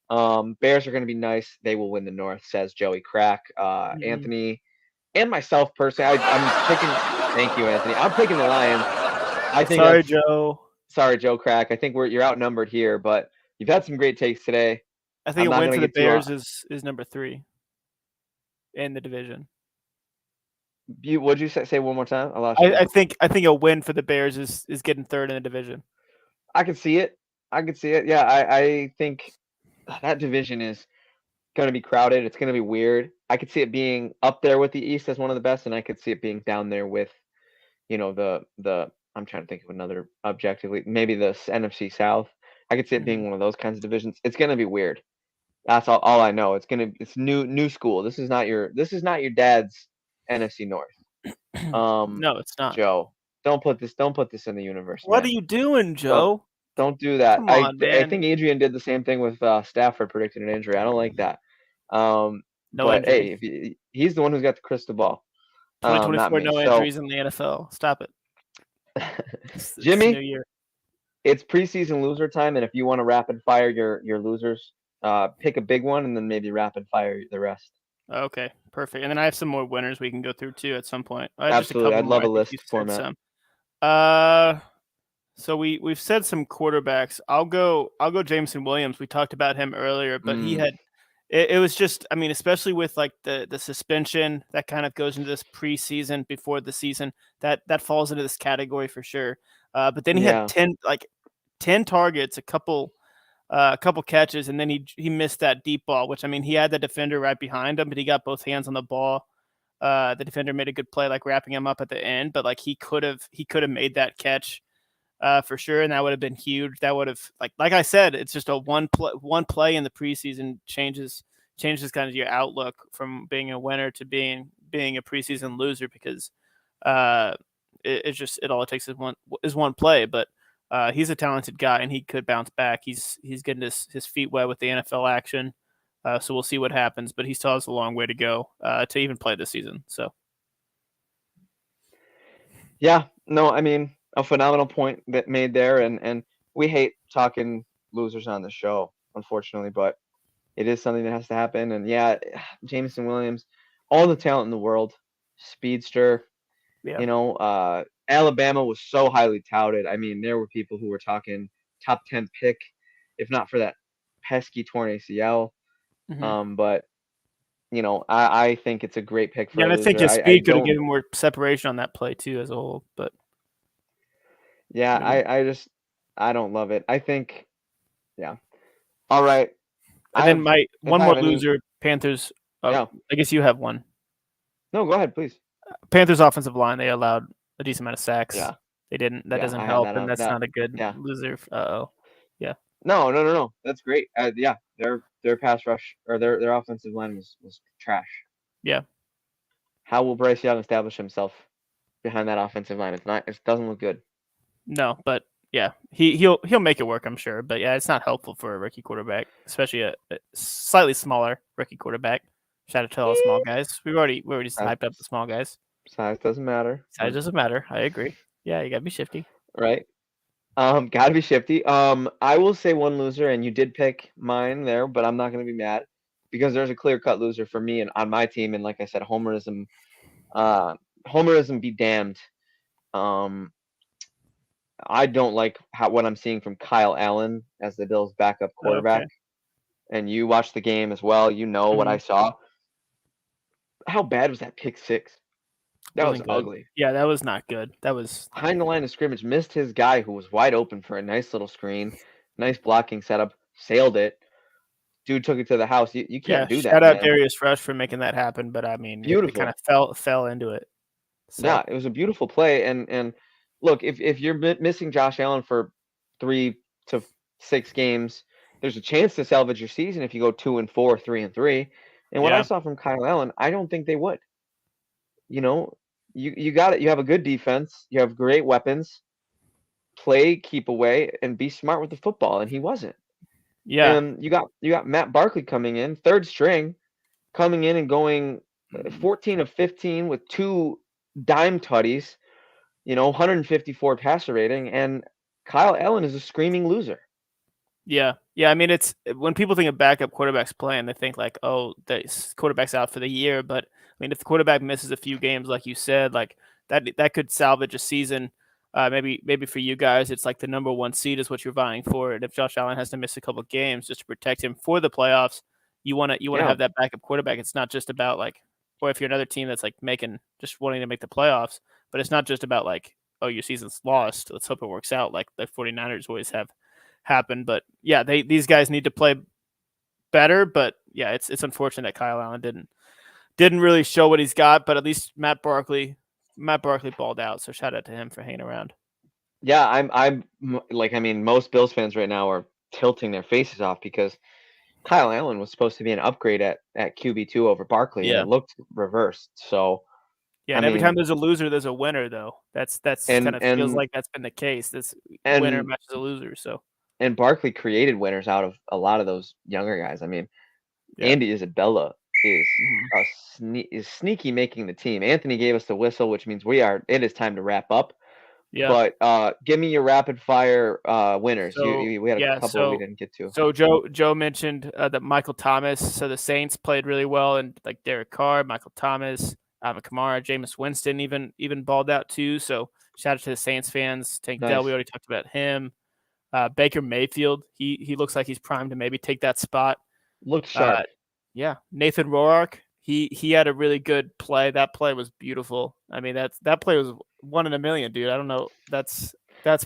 Bears are going to be nice. They will win the North, says Joey Crack. Mhm. Anthony and myself personally, I'm picking. Thank you, Anthony. I'm picking the Lions. I think Sorry, that's Joe. sorry, Joe Crack. I think you're outnumbered here, but you've had some great takes today. I think I'm a not win going for to the get too. Bears is number 3 in the division. What'd you say? Say one more time. I lost you. I think a win for the Bears is getting 3rd in the division. I can see it. I can see it. Yeah, I think that division is going to be crowded. It's going to be weird. I could see it being up there with the East as one of the best, and I could see it being down there with, the. I'm trying to think of another objectively, maybe the NFC South. I could see it being Mhm. one of those kinds of divisions. It's going to be weird. That's all I know. It's new school. This is not your dad's NFC North. No, it's not. Joe, don't put this in the universe, What are man. you doing, Don't Joe? don't do that. Come I on, I man. think Adrian did the same thing with Stafford predicting an injury. I don't like that. No But hey, injuries. if he's the one who's got the crystal ball, not 2024, me. no So, injuries in the NFL. Stop it. It's the new Jimmy, year. it's preseason loser time, and if you want to rapid fire your losers, pick a big one and then maybe rapid fire the rest. Okay, perfect. And then I have some more winners we can go through too at some point. Just a Absolutely, couple I'd more. love I a think you list said format. some. So we've said some quarterbacks. I'll go Jameson Williams. We talked about him earlier, but he had it was just, I mean, especially with like the suspension that kind of goes into this preseason before the season, that falls into this category for sure. But then he had 10 targets, a couple catches, and then he missed that deep ball, which, I mean, he had the defender right behind him, but he got both hands on the ball. The defender made a good play, like wrapping him up at the end, but like he could have made that catch for sure, and that would have been huge. That would have, like I said, it's just a one play in the preseason changes kind of your outlook from being a winner to being a preseason loser, because it all it takes is one play. But he's a talented guy, and he could bounce back. He's getting his feet wet with the NFL action, so we'll see what happens. But he still has a long way to go to even play this season. So yeah, no, I mean, a phenomenal point that made there, and we hate talking losers on the show, unfortunately, but it is something that has to happen. And yeah, Jameson Williams, all the talent in the world, speedster. yeah, You know, Alabama was so highly touted. I mean, there were people who were talking top 10 pick, if not for that pesky torn ACL. But you know, I think it's a great pick for yeah, a and I think loser. his I speed could have don't. given more separation on that play too, as a whole. But Yeah, I don't love it. I think, yeah. All right. And then one I more have any, loser, Panthers. yeah. I guess you have one. No, go ahead, please. Panthers offensive line, they allowed a decent amount of sacks. Yeah. They didn't. That Yeah, doesn't I have help, that and on that's that. not a good Yeah. loser. Uh-oh. Yeah. No. That's great. Yeah, their pass rush, or their offensive line was trash. Yeah. How will Bryce Young establish himself behind that offensive line? It doesn't look good. No, but yeah, he'll make it work, I'm sure. But yeah, it's not helpful for a rookie quarterback, especially a slightly smaller rookie quarterback. Shout out to all the small guys. We already hyped up the small guys. Size doesn't matter. Size doesn't matter. I agree. Yeah, you gotta be shifty. Right. Gotta be shifty. I will say one loser, and you did pick mine there, but I'm not gonna be mad because there's a clear-cut loser for me and on my team. And like I said, homerism be damned. I don't like what I'm seeing from Kyle Allen as the Bills' backup quarterback. Okay. And you watched the game as well. You know what I saw. How bad was that pick six? That was ugly. Yeah, that was not good. That was behind the line of scrimmage, missed his guy who was wide open for a nice little screen, nice blocking setup, sailed it. Dude took it to the house. You can't do that. Shout out Darius Rush for making that happen, but I mean, beautiful. It kind of fell into it. So. Yeah, it was a beautiful play. And look, if you're missing Josh Allen for 3 to 6 games, there's a chance to salvage your season if you go 2-4, 3-3. And what I saw from Kyle Allen, I don't think they would. You know, you got it. You have a good defense. You have great weapons. Play, keep away, and be smart with the football. And he wasn't. Yeah. And you got Matt Barkley coming in, third string, coming in and going 14 of 15 with 2 dime tutties, 154 passer rating, and Kyle Allen is a screaming loser. Yeah. I mean, it's when people think of backup quarterbacks playing, they think like, oh, the quarterback's out for the year. But I mean, if the quarterback misses a few games, like you said, like that could salvage a season. Maybe for you guys, it's like the number 1 seed is what you're vying for. And if Josh Allen has to miss a couple of games just to protect him for the playoffs, you want to have that backup quarterback. It's not just about like, or if you're another team that's like just wanting to make the playoffs, but it's not just about like, oh, your season's lost. Let's hope it works out like the 49ers always have happened. But yeah, these guys need to play better. But yeah, it's unfortunate that Kyle Allen didn't really show what he's got. But at least Matt Barkley balled out, so shout out to him for hanging around. Yeah, I'm like, I mean, most Bills fans right now are tilting their faces off because Kyle Allen was supposed to be an upgrade at QB2 over Barkley, and it looked reversed. So yeah, and every time there's a loser, there's a winner, though. That's kind of feels like that's been the case. This winner matches a loser. So and Barkley created winners out of a lot of those younger guys. I mean, Andy Isabella is sneaky making the team. Anthony gave us the whistle, which means it is time to wrap up. Yeah. But give me your rapid fire winners. So, we had a couple we didn't get to. So Joe mentioned that Michael Thomas. So the Saints played really well, and like Derek Carr, Michael Thomas, Alvin Kamara, Jameis Winston even balled out too. So Shout out to the Saints fans. Tank Nice. Dell, we already talked about him. Baker Mayfield, he looks like he's primed to maybe take that spot. Looks sharp. Yeah, Nathan Roark, he had a really good play. That play was beautiful. I mean, that play was 1 in a million, dude. I don't know. That's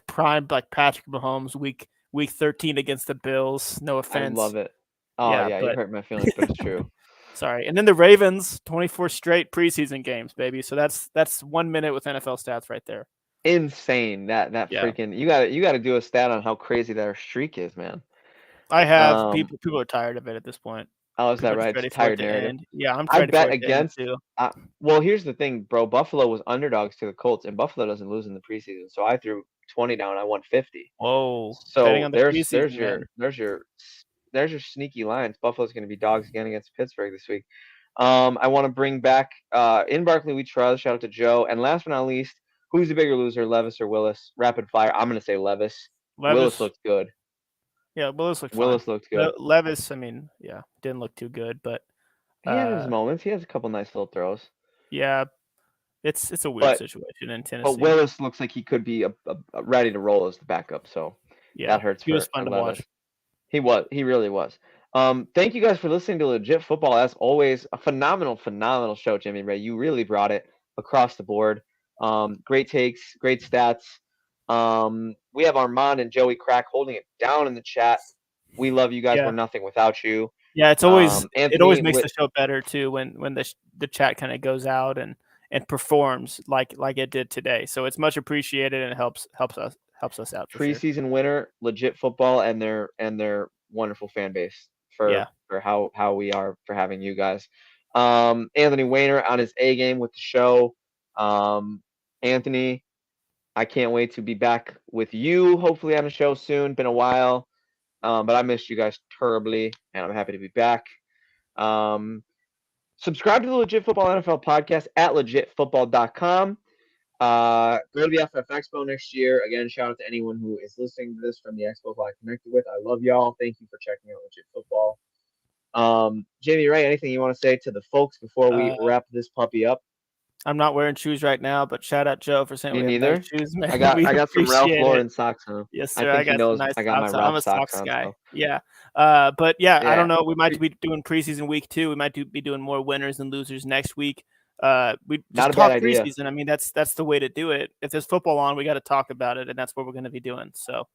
primed like Patrick Mahomes week 13 against the Bills. No I offense. love it. Oh yeah, you but hurt my feelings, but it's true. sorry. And then the Ravens, 24 straight preseason games, baby. So that's 1 minute with NFL stats right there. Insane. That Yeah. freaking you got to do a stat on how crazy that streak is, man. I have people are tired of it at this point. Oh, is that People are right? just ready It's for it tired to narrative. end. Yeah, I'm I ready bet for it to end against. too. Well, here's the thing, bro. Buffalo was underdogs to the Colts, and Buffalo doesn't lose in the preseason. So I threw 20 down. I won 50. Whoa. Betting So on the preseason, there's your sneaky lines. Buffalo's going to be dogs again against Pittsburgh this week. I want to bring back in Barkley we trust. Shout out to Joe. And last but not least, who's the bigger loser, Levis or Willis? Rapid fire. I'm going to say Levis. Willis looked good. Yeah, Willis looked looked good. Levis, I mean, yeah, didn't look too good, but he had his moments. He has a couple nice little throws. Yeah, it's a weird situation in Tennessee. But Willis looks like he could be ready to roll as the backup. So that hurts. He was fun to watch. He really was. Thank you guys for listening to Legit Football. As always, a phenomenal show, Jimmy Ray. You really brought it across the board. Great takes, great stats. We have Armand and Joey Crack holding it down in the chat. We love you guys. We're nothing without you. Yeah, it's always it always makes the show better too when the chat kind of goes out and performs like it did today. So it's much appreciated and it helps us out. Preseason winner, Legit Football, and their wonderful fan base for how we are for having you guys. Anthony Weiner on his A game with the show. Anthony, I can't wait to be back with you, hopefully on a show soon. Been a while, but I missed you guys terribly, and I'm happy to be back. Subscribe to the Legit Football NFL podcast at legitfootball.com. Go to the FF Expo next year. Again, shout out to anyone who is listening to this from the Expo I connected with. I love y'all. Thank you for checking out Legit Football. Jamie Ray, anything you want to say to the folks before we wrap this puppy up? I'm not wearing shoes right now, but shout out Joe for saying me neither. Shoes, man. I got some Ralph Lauren socks on. Yes, sir. I think he knows nice I got my Ralph I'm a socks guy. on. So. Yeah. But I don't know. We might be doing preseason week 2. We might be doing more winners and losers next week. We just talk preseason. I mean, that's the way to do it. If there's football on, we got to talk about it, and that's what we're going to be doing. So.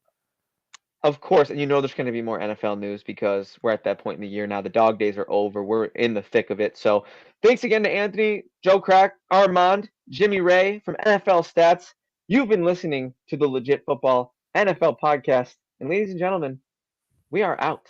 Of course, and there's going to be more NFL news because we're at that point in the year now. The dog days are over. We're in the thick of it. So thanks again to Anthony, Joe Crack, Armand, Jimmy Ray from NFL Stats. You've been listening to the Legit Football NFL podcast. And ladies and gentlemen, we are out.